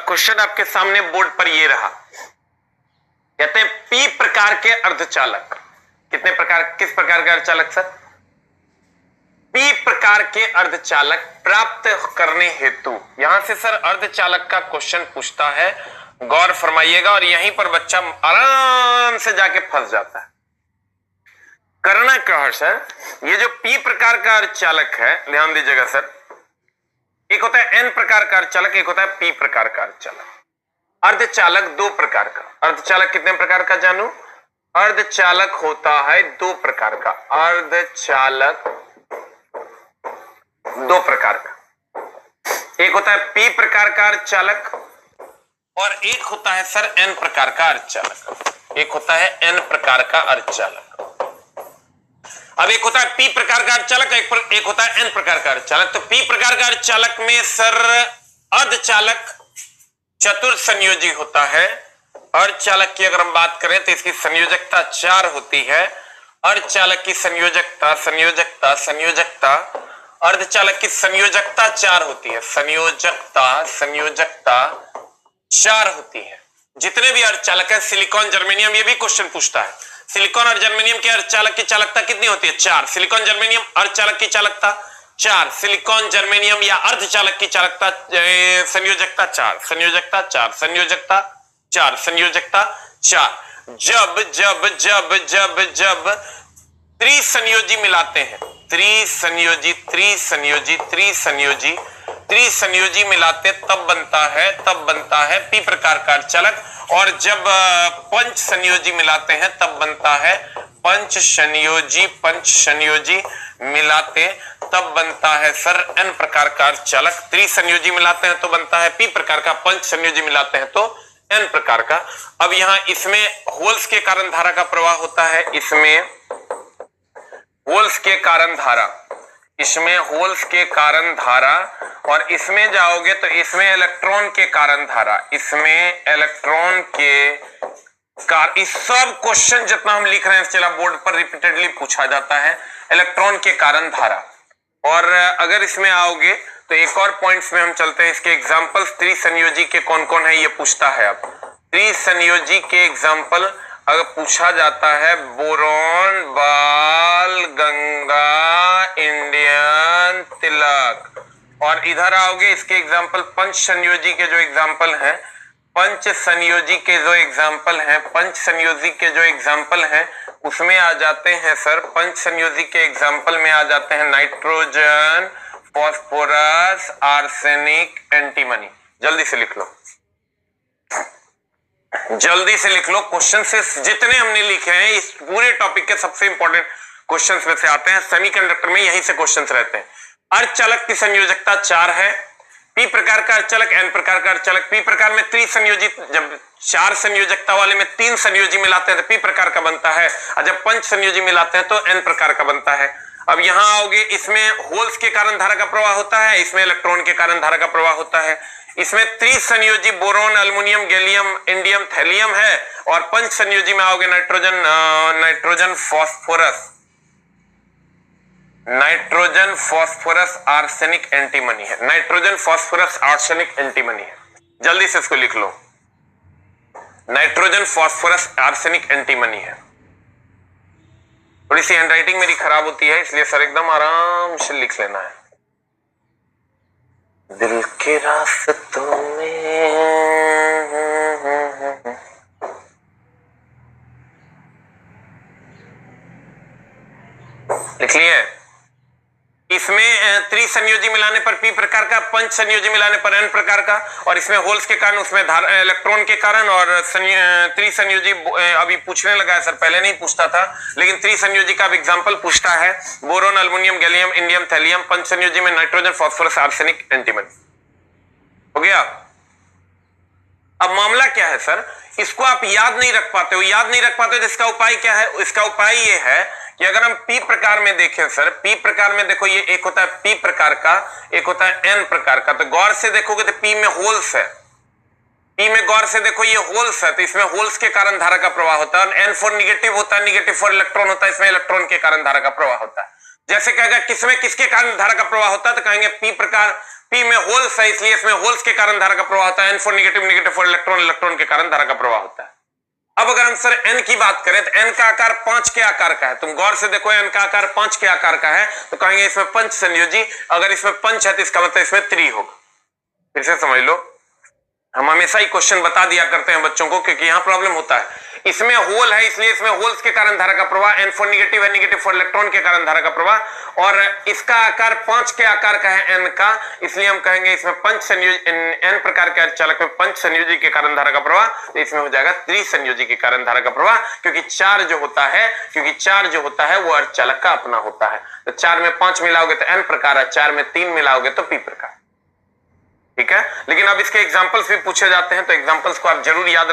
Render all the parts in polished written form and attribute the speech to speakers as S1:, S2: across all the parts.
S1: Question आपके सामने board पर ये रहा, कहते हैं पी प्रकार के अर्धचालक, कितने प्रकार, किस प्रकार के अर्धचालक सर? पी प्रकार के अर्धचालक प्राप्त करने हेतु, यहां से सर अर्धचालक का क्वेश्चन पूछता है, गौर फरमाइएगा। और यहीं पर बच्चा आराम से जाके फंस जाता है। करना क्या है सर, ये जो पी प्रकार का अर्धचालक है, ध्यान दीजिएगा सर, एक होता है एन प्रकार का अर्धचालक, एक होता है पी प्रकार का अर्धचालक। अर्धचालक दो प्रकार का, अर्धचालक कितने प्रकार का जानू? अर्धचालक होता है दो प्रकार का, अर्धचालक दो प्रकार का, एक होता है पी प्रकार का अर्धचालक और एक होता है सर एन प्रकार का अर्धचालक, एक होता है एन प्रकार का अर्धचालक। अब एक होता है पी प्रकार का अर्धचालक, एक होता है एन प्रकार का अर्धचालक। तो पी प्रकार का अर्धचालक में सर अर्धचालक चतुर संयोजी होता है। अर्धचालक की अगर हम बात करें तो इसकी संयोजकता 4 होती है। अर्धचालक की संयोजकता संयोजकता संयोजकता अर्धचालक की संयोजकता 4 होती है, संयोजकता संयोजकता 4 होती है। जितने भी अर्धचालक है, सिलिकॉन जर्मेनियम, ये भी क्वेश्चन पूछता है, सिलिकॉन और जर्मेनियम के अर्धचालक की चालकता कितनी होती है? 4। सिलिकॉन जर्मेनियम अर्धचालक की चालकता 4, सिलिकॉन जर्मेनियम या अर्धचालक की चालकता संयोजकता 4, संयोजकता 4, संयोजकता 4, संयोजकता 4। जब जब जब जब जब त्रिसंयोजी मिलाते हैं, त्रिसंयोजी त्रिसंयोजी त्रिसंयोजी त्रिसंयोजी मिलाते तब बनता है पी प्रकार का अर्धचालक। और जब पंच संयोजी मिलाते हैं तब बनता है पंच संयोजी मिलाते तब बनता है सर एन प्रकार का अर्धचालक। त्रिसंयोजी मिलाते हैं तो बनता है पी प्रकार का, पंच संयोजी मिलाते हैं तो एन प्रकार का। अब यहां इसमें होल्स के कारण धारा का प्रवाह होता है, इसमें होल्स के कारण धारा, इसमें होल्स के कारण धारा, और इसमें जाओगे तो इसमें इलेक्ट्रॉन के कारण धारा, इसमें इलेक्ट्रॉन के इस सब क्वेश्चन जितना हम लिख रहे हैं चला बोर्ड पर रिपीटेडली पूछा जाता है, इलेक्ट्रॉन के कारण धारा। और अगर इसमें आओगे तो एक और पॉइंट्स में हम चलते हैं, इसके एग्जांपल्स त्रिसंयोजी के कौन कौन है ये पूछता है। अब त्रिसंयोजी के एग्जांपल अगर पूछा जाता है, बोरॉन, बाल, गंगा, इंडियन, तिलक। और इधर आओगे इसके एग्जांपल पंच संयोजी के जो एग्जांपल हैं, पंच संयोजी के जो एग्जांपल हैं, पंच संयोजी के जो एग्जांपल हैं उसमें आ जाते हैं सर, पंच संयोजी के एग्जांपल में आ जाते हैं नाइट्रोजन, फॉस्फोरस, आर्सेनिक, एंटीमनी। जल्दी से लिख लो, जल्दी से लिख लो। क्वेश्चन से जितने हमने लिखे हैं इस पूरे टॉपिक के सबसे इंपॉर्टेंट क्वेश्चंस में से आते हैं, सेमीकंडक्टर में यहीं से क्वेश्चंस रहते हैं। अर्धचालक की संयोजकता 4 है, पी प्रकार का अर्धचालक, एन प्रकार का अर्धचालक। पी प्रकार में त्रिसंयोजी, जब 4 संयोजकता वाले में 3 संयोजी मिलाते हैं तो पी प्रकार का बनता है, और जब पंच संयोजी मिलाते हैं तो एन प्रकार का बनता है। अब यहां आओगे, इसमें होल्स के कारण धारा का प्रवाह होता है, इसमें इलेक्ट्रॉन के कारण धारा का प्रवाह होता है। इसमें त्रिसंयोजी boron, aluminium, gallium, indium, thallium है। और पंच संयोजी में आओगे nitrogen, phosphorus, nitrogen, phosphorus, arsenic, antimony है। नाइट्रोजन, फॉस्फोरस, आर्सेनिक, एंटीमनी है। जल्दी से इसको लिख लो, नाइट्रोजन, फॉस्फोरस, आर्सेनिक, एंटीमनी है। थोड़ी सी हैंडराइटिंग मेरी खराब होती है, इसलिए सर एकदम आराम से लिख लेना है। दिल के रास्तों में लिख लिए। इसमें त्रिसंयोजी मिलाने पर पी प्रकार का, पंच संयोजी मिलाने पर एन प्रकार का, और इसमें होल्स के कारण, उसमें इलेक्ट्रॉन के कारण। और त्रिसंयोजी अभी पूछने लगा है सर, पहले नहीं पूछता था, लेकिन त्रिसंयोजी का अब एग्जांपल पूछता है, boron, aluminium, gallium, indium, thallium. पंच संयोजी में नाइट्रोजन, फॉस्फोरस, आर्सेनिक, एंटीमनी। हो गया। अब मामला क्या है सर, इसको आप याद नहीं रख पाते हो, याद नहीं रख पाते हो तो इसका उपाय क्या है? इसका उपाय ये है कि अगर हम पी प्रकार में देखें सर, पी प्रकार में देखो, ये एक होता है पी प्रकार का, एक होता है एन प्रकार का। तो गौर से देखोगे तो पी में होल्स है, पी में गौर से देखो ये होल्स है, तो इसमें होल्स के कारण धारा का प्रवाह होता है। एन फॉर निगेटिव होता है, निगेटिव फॉर इलेक्ट्रॉन होता है, इसमें इलेक्ट्रॉन के कारण धारा का प्रवाह होता है। जैसे कहेगा किसमें किसके कारण धारा का प्रवाह होता है, तो कहेंगे पी प्रकार, पी में होल्स है इसलिए इसमें होल्स के कारण धारा का प्रवाह होता है, N4 negative, negative for electron, electron के कारण धारा का प्रवाह होता है। अब अगर हम सर N की बात करें तो N का आकार 5 के आकार का है, तुम गौर से देखो N का आकार 5 के आकार का है तो कहेंगे इसमें पंच संयोजी, अगर इसमें पंच है तो इसका मतलब इसमें 3 होगा। फिर से समझ लो, हम हमेशा ही क्वेश्चन बता दिया करते हैं बच्चों को क्योंकि यहां प्रॉब्लम होता है। इसमें होल है इसलिए इसमें होल्स के कारण धारा का प्रवाह, N4 नेगेटिव है, नेगेटिव फॉर इलेक्ट्रॉन के कारण धारा का प्रवाह, और इसका आकार 5 के आकार का है N का, इसलिए हम कहेंगे इसमें पंच संयोजी, N प्रकार के अर्धचालक में पंच संयोजी के कारण धारा का प्रवाह, तो इसमें हो जाएगा त्रिसंयोजी के कारण धारा का प्रवाह, क्योंकि चार जो होता है वो अर्धचालक का अपना होता है। तो 4 में 5 मिलाओगे तो N प्रकार है, 4 में 3 मिलाओगे तो P प्रकार। ठीक है, लेकिन अब इसके एग्जांपल्स भी पूछे जाते हैं तो एग्जांपल्स को आप जरूर याद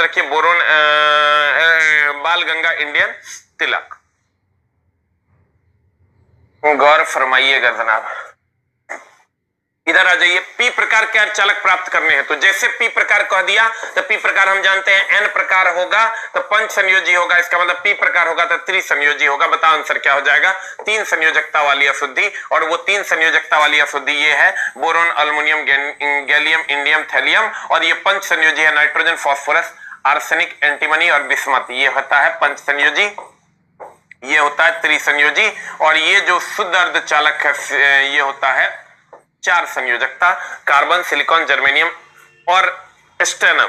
S1: रखिए, बोरोन, बाल गंगा, इंडियन तिलक। गौर फरमाइएगा जनाब। इधर आ जाइए, पी प्रकार के अर्धचालक प्राप्त करने हैं तो जैसे पी प्रकार कह दिया तो पी प्रकार हम जानते हैं N प्रकार होगा तो पंच संयोजी होगा, इसका मतलब पी प्रकार होगा तो त्रिसंयोजी होगा। बताओ आंसर क्या हो जाएगा? 3 संयोजकता वाली अशुद्धि, और वो 3 संयोजकता वाली अशुद्धि ये है boron, aluminium, gallium, indium, thallium, और ये पंच संयोजी है नाइट्रोजन, फास्फोरस, आर्सेनिक, एंटीमनी और बिस्मथ। ये होता है पंच संयोजी, ये होता है त्रिसंयोजी, और ये जो शुद्ध अर्धचालक है ये होता है 4 संयोजकता, कार्बन, सिलिकॉन, जर्मेनियम और स्टेनम।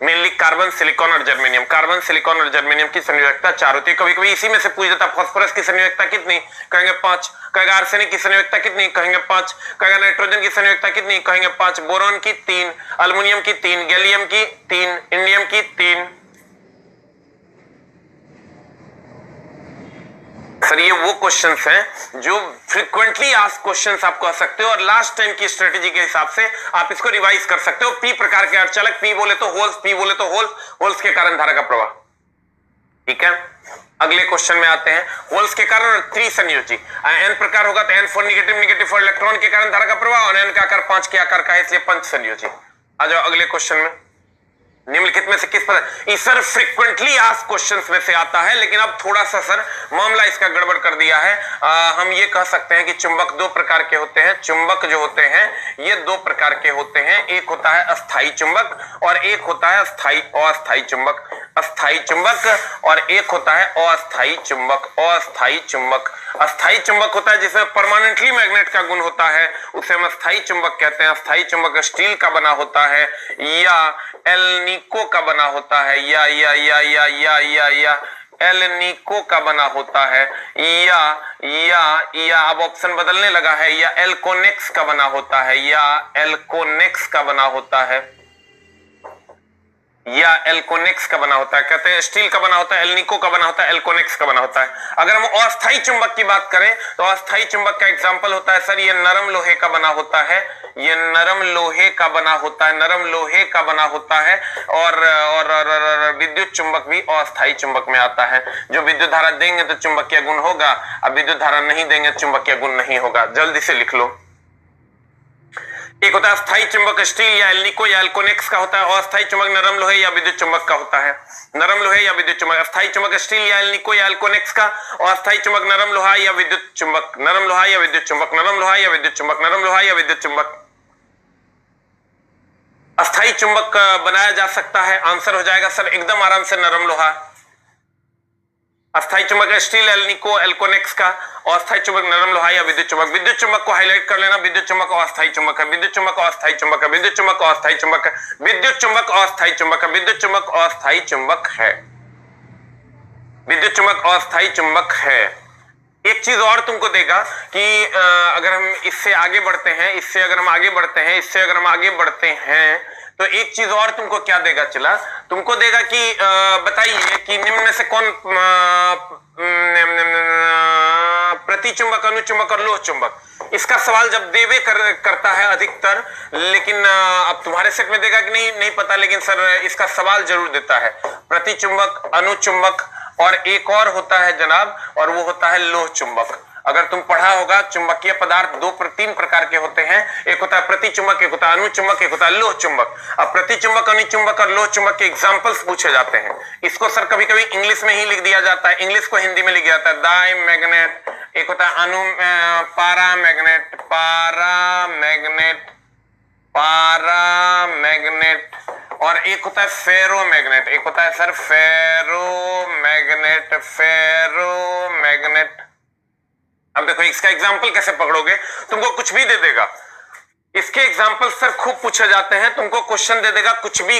S1: मेनली कार्बन, सिलिकॉन और जर्मेनियम, कार्बन, सिलिकॉन और जर्मेनियम की संयोजकता 4 होती है। कभी कभी इसी में से पूछ जाता फास्फोरस की संयोजकता कितनी, कहेंगे 5, कहेगा आर्सेनिक की संयोजकता कितनी, कहेंगे 5, कहेगा नाइट्रोजन की संयोजकता कितनी, कहेंगे 5, बोरोन की 3, अल्युमिनियम की 3, गैलियम की 3, इंडियम की 3। सर ये वो क्वेश्चंस हैं जो फ्रीक्वेंटली आस्क्ड क्वेश्चंस आप कह सकते हो, और लास्ट टाइम की स्ट्रेटेजी के हिसाब से आप इसको रिवाइज कर सकते हो। पी प्रकार के अर्धचालक, पी बोले तो होल्स, पी बोले तो होल्स के कारण धारा का प्रवाह। ठीक है, अगले क्वेश्चन में आते हैं। होल्स के कारण और त्रिसंयोजी, N प्रकार होगा तो N4 negative, negative for electron के कारण धारा का प्रवाह, और N का आकार 5 के आकार का है इसलिए पंच संयोजी। आ जाओ अगले क्वेश्चन में। निम्नलिखित में से किस पर, सर फ्रीक्वेंटली आस्क्ड क्वेश्चंस में से आता है, लेकिन अब थोड़ा सा सर मामला इसका गड़बड़ कर दिया है। हम ये कह सकते हैं कि चुंबक 2 प्रकार के होते हैं। चुंबक जो होते हैं ये 2 प्रकार के होते हैं, एक होता है अस्थाई चुंबक और एक होता है अस्थाई चुंबक। अस्थाई चुंबक और एक होता है अस्थाई चुंबक। अस्थाई चुंबक, अस्थाई चुंबक होता है जिसमें परमानेंटली मैग्नेट का गुण होता है, उसे हम अस्थाई चुंबक कहते हैं। अस्थाई चुंबक स्टील का बना होता है या एल्निको का बना होता है, या एल्निको का बना होता है, या अब ऑप्शन बदलने लगा है, या एल्कोनेक्स का बना होता है, या एल्कोनेक्स का बना होता है, या एल्कोनेक्स का बना होता है। कहते हैं स्टील का बना होता है, एल्निको का बना होता है, एल्कोनेक्स का बना होता है। अगर हम अस्थाई चुंबक की बात करें तो अस्थाई चुंबक का एग्जांपल होता है सर ये नरम लोहे का बना होता है, ये नरम लोहे का बना होता है, नरम लोहे का बना होता है। और विद्युत चुंबक भी अस्थाई चुंबक में आता है। जो विद्युत धारा देंगे तो चुंबकीय गुण होगा, अब विद्युत धारा नहीं देंगे चुंबकीय गुण नहीं होगा। जल्दी से लिख लो। एक होता है अस्थाई चुंबक स्टील या एल्निको या एल्कोनेक्स का होता है, अस्थाई चुंबक नरम लोहे या विद्युत चुंबक का होता है। नरम लोहे या विद्युत चुंबक, अस्थाई चुंबक स्टील या एल्निको या एल्कोनेक्स का, और अस्थाई चुंबक नरम लोहा या विद्युत चुंबक, नरम लोहा या विद्युत चुंबक, नरम लोहा या विद्युत चुंबक, नरम लोहा या विद्युत चुंबक। अस्थाई चुंबक बनाया जा सकता है, आंसर हो जाएगा सर एकदम आराम से नरम लोहा। अस्थाई चुंबक स्टील, एल्निको, एल्कोनेक्स का, और अस्थाई चुंबक नरम लोहा या विद्युत चुंबक। विद्युत चुंबक को हाईलाइट कर लेना, विद्युत चुंबक अस्थाई चुंबक है, विद्युत चुंबक अस्थाई चुंबक है, विद्युत चुंबक अस्थाई चुंबक है, विद्युत चुंबक अस्थाई चुंबक है, विद्युत चुंबक अस्थाई चुंबक है, विद्युत चुंबक अस्थाई चुंबक है। एक चीज और तुमको देगा कि अगर हम इससे आगे बढ़ते हैं, इससे अगर हम आगे बढ़ते हैं तो एक चीज और तुमको क्या देगा, चला तुमको देगा कि बताइए कि निम्न में से कौन प्रतिचुंबक, अनुचुंबक और लोह चुंबक। इसका सवाल जब देवे करता है अधिकतर, लेकिन अब तुम्हारे सेट में देगा कि नहीं पता, लेकिन सर इसका सवाल जरूर देता है। प्रतिचुंबक, अनुचुंबक और एक और होता है जनाब, और वो होता है लोह चुंबक। अगर तुम पढ़ा होगा चुंबकीय पदार्थ 2-3 प्रकार के होते हैं, एक होता है प्रतिचुंबक, एक होता है अनुचुंबक, एक होता है लोह चुंबक। अब प्रतिचुंबक, अनुचुंबक और लोह चुंबक के एग्जांपल्स पूछे जाते हैं। इसको सर कभी कभी इंग्लिश में ही लिख दिया जाता है, इंग्लिश को हिंदी में लिख जाता है। डाई मैग्नेट एक होता है पारामैग्नेट, पारामैग्नेट, और एक होता है फेरोमैग्नेट। एक होता है सर फेरोमैग्नेट। अब देखो इसका एग्जांपल कैसे पकड़ोगे, तुमको कुछ भी दे देगा, इसके एग्जाम्पल सर खूब पूछे जाते हैं, तुमको क्वेश्चन दे देगा कुछ भी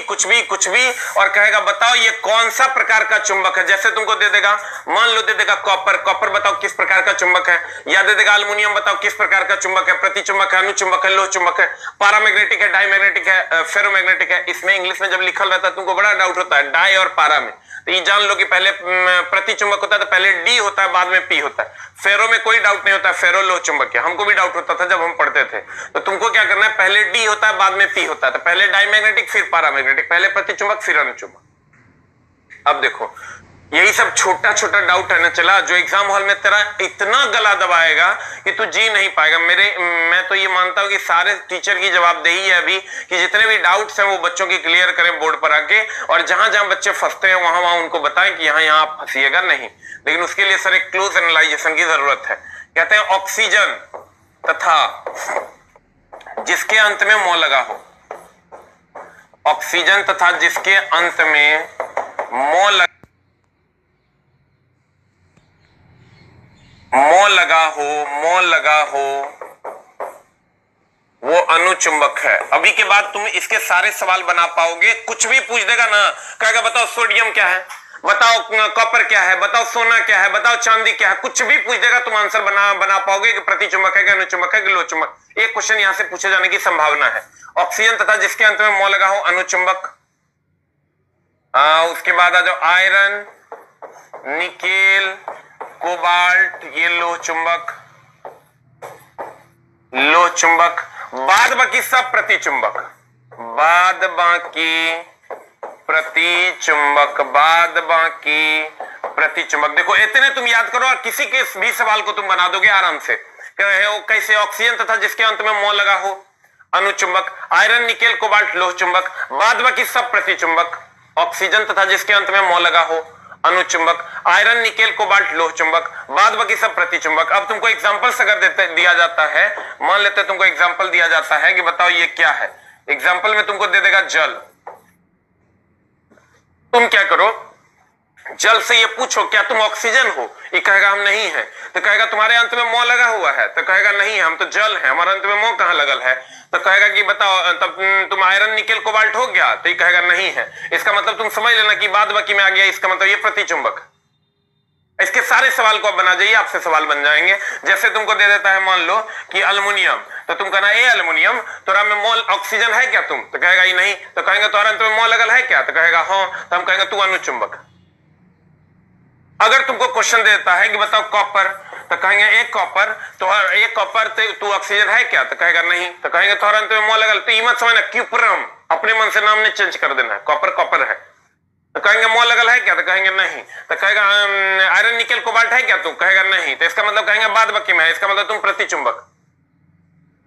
S1: और कहेगा बताओ ये कौन सा प्रकार का चुंबक है। जैसे तुमको दे देगा, मान लो दे देगा कॉपर बताओ किस प्रकार का चुंबक है, या दे देगा एल्युमिनियम बताओ किस प्रकार का चुंबक है, प्रति चुंबक है, अनुचुंबक है, लोह चुंबक है, पारामैग्नेटिक है, डाईमैग्नेटिक है, फेरोमैग्नेटिक है। इसमें इंग्लिश में जब लिखल रहता है तुमको बड़ा डाउट होता है डाई और पारा में, तो ये जान लो कि पहले प्रति चुंबक होता है तो पहले डी होता है बाद में पी होता है। फेरो में कोई डाउट नहीं होता, फेरो लोह चुंबक है, हमको भी डाउट होता था जब हम पढ़ते थे। तो तुमको क्या करना है, पहले डी होता है बाद में पी होता है, तो पहले डाईमैग्नेटिक फिर पारामैग्नेटिक, पहले प्रति चुंबक फिर अनुचुंबक। अब देखो यही सब छोटा छोटा डाउट है ना चला, जो एग्जाम हॉल में तेरा इतना गला दबाएगा कि तू जी नहीं पाएगा। मैं तो ये मानता हूं कि सारे टीचर की जवाबदेही है अभी कि जितने भी डाउट्स हैं वो बच्चों की क्लियर करें बोर्ड पर आके, और जहां जहां बच्चे फंसते हैं वहां वहां उनको बताएं कि यहाँ आप फंसिएगा नहीं। लेकिन उसके लिए सर एक क्लोज एनालाइजेशन की जरूरत है। कहते हैं ऑक्सीजन तथा जिसके अंत में मौ लगा हो, ऑक्सीजन तथा जिसके अंत में मौ लगा हो वो अनुचुंबक है। अभी के बाद तुम इसके सारे सवाल बना पाओगे, कुछ भी पूछ देगा ना, कहेगा बताओ सोडियम क्या है, बताओ कॉपर क्या है, बताओ सोना क्या है, बताओ चांदी क्या है, कुछ भी पूछ देगा तुम आंसर बना पाओगे कि प्रतिचुंबक है कि अनुचुंबक है कि लोह चुंबक। एक क्वेश्चन यहां से पूछे जाने की संभावना है। ऑक्सीजन तथा जिसके अंत में मौ लगा हो अनुचुंबक। उसके बाद आ जाओ आयरन, निकेल, कोबाल्ट, ये लोह चुंबक, बाद बाकी सब प्रतिचुंबक, बाद बाकी प्रतिचुंबक। देखो इतने तुम याद करो और किसी के भी सवाल को तुम बना दोगे आराम से। कैसे, ऑक्सीजन तथा जिसके अंत में मौ लगा हो अनुचुंबक, आयरन, निकेल, कोबाल्ट, लोह चुंबक, बाद बाकी सब प्रतिचुंबक। ऑक्सीजन तथा जिसके अंत में मौ लगा हो अनुचुंबक, आयरन, निकेल, कोबाल्ट, लोह चुंबक, बाद बाकी सब प्रतिचुंबक। अब तुमको एग्जांपल्स अगर दिया जाता है, मान लेते तुमको एग्जांपल दिया जाता है कि बताओ ये क्या है, एग्जांपल में तुमको दे देगा जल। तुम क्या करो, जल से ये पूछो क्या तुम ऑक्सीजन हो, ये कहेगा हम नहीं है, तो कहेगा तुम्हारे अंत में मौ लगा हुआ है, तो कहेगा नहीं है हम तो जल है, हमारे अंत में मौ कहां लगल है, तो कहेगा कि बताओ तब तुम आयरन, निकेल, कोबाल्ट हो गया, तो ये कहेगा नहीं है। इसका मतलब तुम समझ लेना कि बाद बाकी में आ गया, इसका मतलब ये प्रतिचुंबक। इसके सारे सवाल को आप बना जाइए, आपसे सवाल बन जाएंगे। जैसे तुमको दे देता है मान लो कि एल्युमिनियम, तो तुम कहना ए एल्युमिनियम, तोरा में मोल ऑक्सीजन है क्या तुम, तो कहेगा ये नहीं, तो कहेंगे तुम्हारे अंत में मौ लगल है क्या, तो कहेगा हाँ, तो हम कहेंगे तू अनुचुंबक। अगर तुमको क्वेश्चन देता है कि बताओ कॉपर, तो कहेंगे एक कॉपर, तो एक कॉपर तू ऑक्सीजन है क्या, तो कहेगा नहीं, तो कहेंगे तुम्हारे अंत में मौ लगल, तो ये मत समझना क्यूपरम, अपने मन से नाम ने चेंज कर देना है, कॉपर कॉपर है, तो कहेंगे मौ लगल है क्या, तो कहेंगे नहीं, तो कहेगा आयरन, निकेल, कोबाल्ट है क्या तू, कहेगा नहीं, तो इसका मतलब कहेंगे बाद बाकी में है, इसका मतलब तुम प्रतिचुंबक।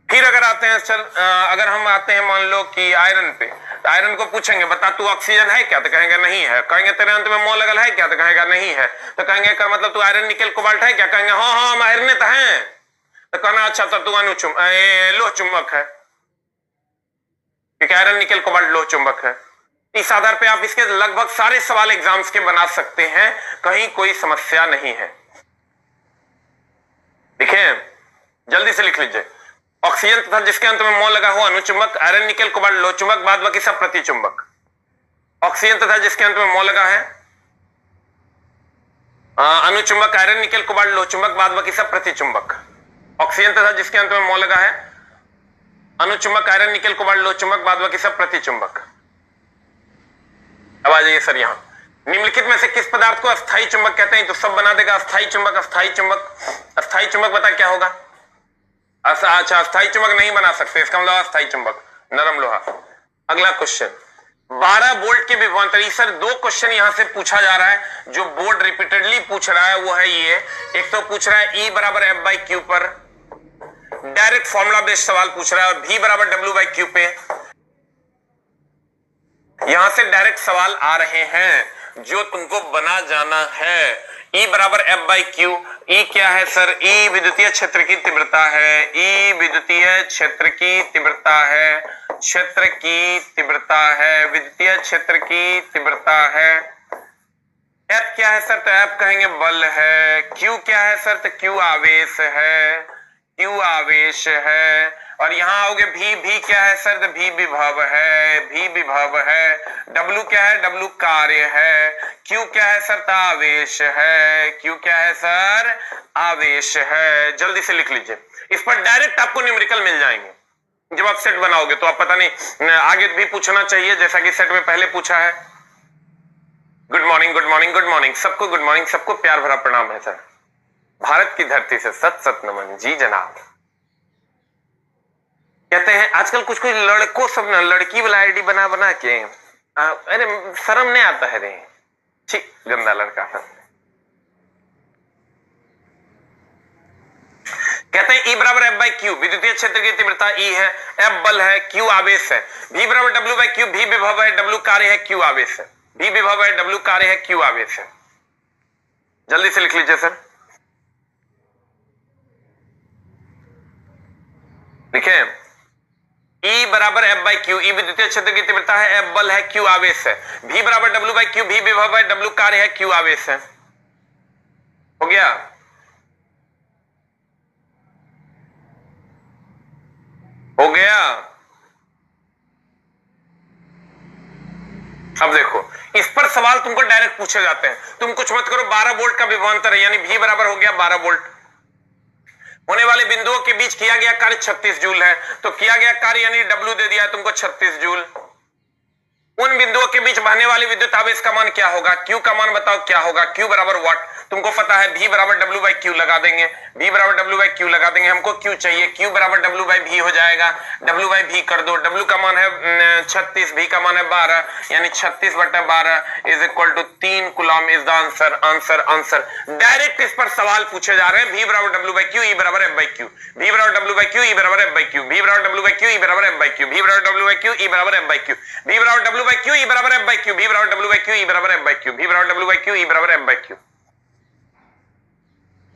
S1: फिर अगर आते हैं अगर हम आते हैं मान लो कि आयरन पे, तो आयरन को पूछेंगे बता तू ऑक्सीजन है क्या, तो कहेंगे नहीं है, कहेंगे तेरे अंत में मौ लगल है क्या, तो कहेगा नहीं है, तो कहेंगे का मतलब तू आयरन, निकेल, कोबाल्ट है क्या, कहेंगे हाँ हाँ हम आयरन तो हैं, तो कहना अच्छा तो तू लोह चुंबक है, क्योंकि आयरन, निकेल, कोबाल्ट लोह चुंबक है। इस आधार पे आप इसके लगभग सारे सवाल एग्जाम्स के बना सकते हैं, कहीं कोई समस्या नहीं है। देखिए जल्दी से लिख लीजिए, ऑक्सीजन तथा जिसके अंत में मौ लगा हो अनुचुंबक, आयरन, निकेल, कोबाल्ट, लोह चुंबक, बाद बाकी सब प्रतिचुंबक। ऑक्सीजन तथा जिसके अंत में मौ लगा है अनुचुंबक, आयरन, निकेल, कोबाल्ट, लोह चुंबक, बाद बाकी सब प्रतिचुंबक। ऑक्सीजन तथा जिसके अंत में मौ लगा है अनुचुंबक, आयरन, निकेल, कोबाल्ट, लोह चुंबक, बाद बाकी सब प्रतिचुंबक। अब आ जाइए सर यहाँ, निम्नलिखित में से किस पदार्थ को अस्थायी चुंबक कहते हैं, तो सब बना देगा अस्थायी चुंबक, अस्थायी चुंबक। अस्थायी चुंबक बता क्या होगा, अच्छा अस्थायी चुंबक नहीं बना सकते, इसका मतलब अस्थायी चुंबक नरम लोहा। अगला क्वेश्चन 12 वोल्ट के विभवांतर, सर दो क्वेश्चन यहां से पूछा जा रहा है जो बोर्ड रिपीटेडली पूछ रहा है, वो है ये, एक तो पूछ रहा है E बराबर F/Q पर डायरेक्ट फॉर्मूला बेस्ड सवाल पूछ रहा है, और V बराबर W/Q पे यहां से डायरेक्ट सवाल आ रहे हैं जो तुमको बना जाना है। E बराबर F बाई क्यू। E क्या है सर? E विद्युतीय क्षेत्र की तीव्रता है। E विद्युतीय क्षेत्र की तीव्रता है, क्षेत्र की तीव्रता है, विद्युतीय क्षेत्र की तीव्रता है। F क्या है सर? तो F कहेंगे बल है। Q क्या है सर? तो Q आवेश है, Q आवेश है। और यहां आओगे V क्या है सर? तो V विभव है, V विभव है। W क्या है? W कार्य है। Q क्या है सर? तो आवेश है। Q क्या है सर? आवेश है। जल्दी से लिख लीजिए, इस पर डायरेक्ट आपको न्यूमेरिकल मिल जाएंगे जब आप सेट बनाओगे। तो आप पता नहीं आगे भी पूछना चाहिए जैसा कि सेट में पहले पूछा है। Good morning, good morning, good morning सबको, गुड मॉर्निंग सबको, प्यार भरा प्रणाम है सर। भारत की धरती से सत सत नमन। जी जनाब। कहते हैं आजकल कुछ कुछ लड़कों सब ना लड़की वाला आईडी बना बना के अरे शर्म नहीं आता है रे, ठीक गंदा लड़का। कहते हैं E बराबर F बाई क्यू, विद्युतीय क्षेत्र की तीव्रता E है, F बल है, Q आवेश है। V बराबर W बाई क्यू, V विभव है, W कार्य है, Q आवेश है। V विभव है, W कार्य है, Q आवेश है। जल्दी से लिख लीजिए सर, लिखे। E बराबर F बाई क्यू, E विद्युतीय क्षेत्र की तीव्रता है, F बल है, Q आवेश है। V बराबर W बाई क्यू, V विभव है, W कार्य है, Q आवेश है। हो गया? हो गया? अब देखो, इस पर सवाल तुमको डायरेक्ट पूछे जाते हैं। तुम कुछ मत करो, 12 वोल्ट का विभवांतर है, यानी V बराबर हो गया 12 वोल्ट। होने वाले बिंदुओं के बीच किया गया कार्य 36 जूल है, तो किया गया कार्य यानी W दे दिया है तुमको 36 जूल। उन बिंदुओं के बीच बहने वाली विद्युत आवेश का मान क्या होगा? Q का मान बताओ क्या होगा? Q बराबर वाट, तुमको पता है। V बराबर W बाई क्यू लगा देंगे, V बराबर W बाई क्यू लगा देंगे। हमको Q चाहिए, Q बराबर W बाई V हो जाएगा। W बाई V कर दो, W का मान है 36, V का मान है 12, यानी 36 बटा 12 is equal to 3 coulomb is the answer. Answer answer direct इस पर सवाल पूछे जा रहे हैं। V बराबर W बाई क्यू, E बराबर F बाई क्यू, V बराबर W बाई क्यू, E बराबर F बाई क्यू, V बराबर W बाई क्यू, E बराबर F बाई क्यू, V बराबर W बाई क्यू, E बराबर F बाई क्यू, V बराबर W by Q, E बराबर F by Q, V बराबर W by Q, E बराबर F by Q, V बराबर W by Q, E बराबर F by Q,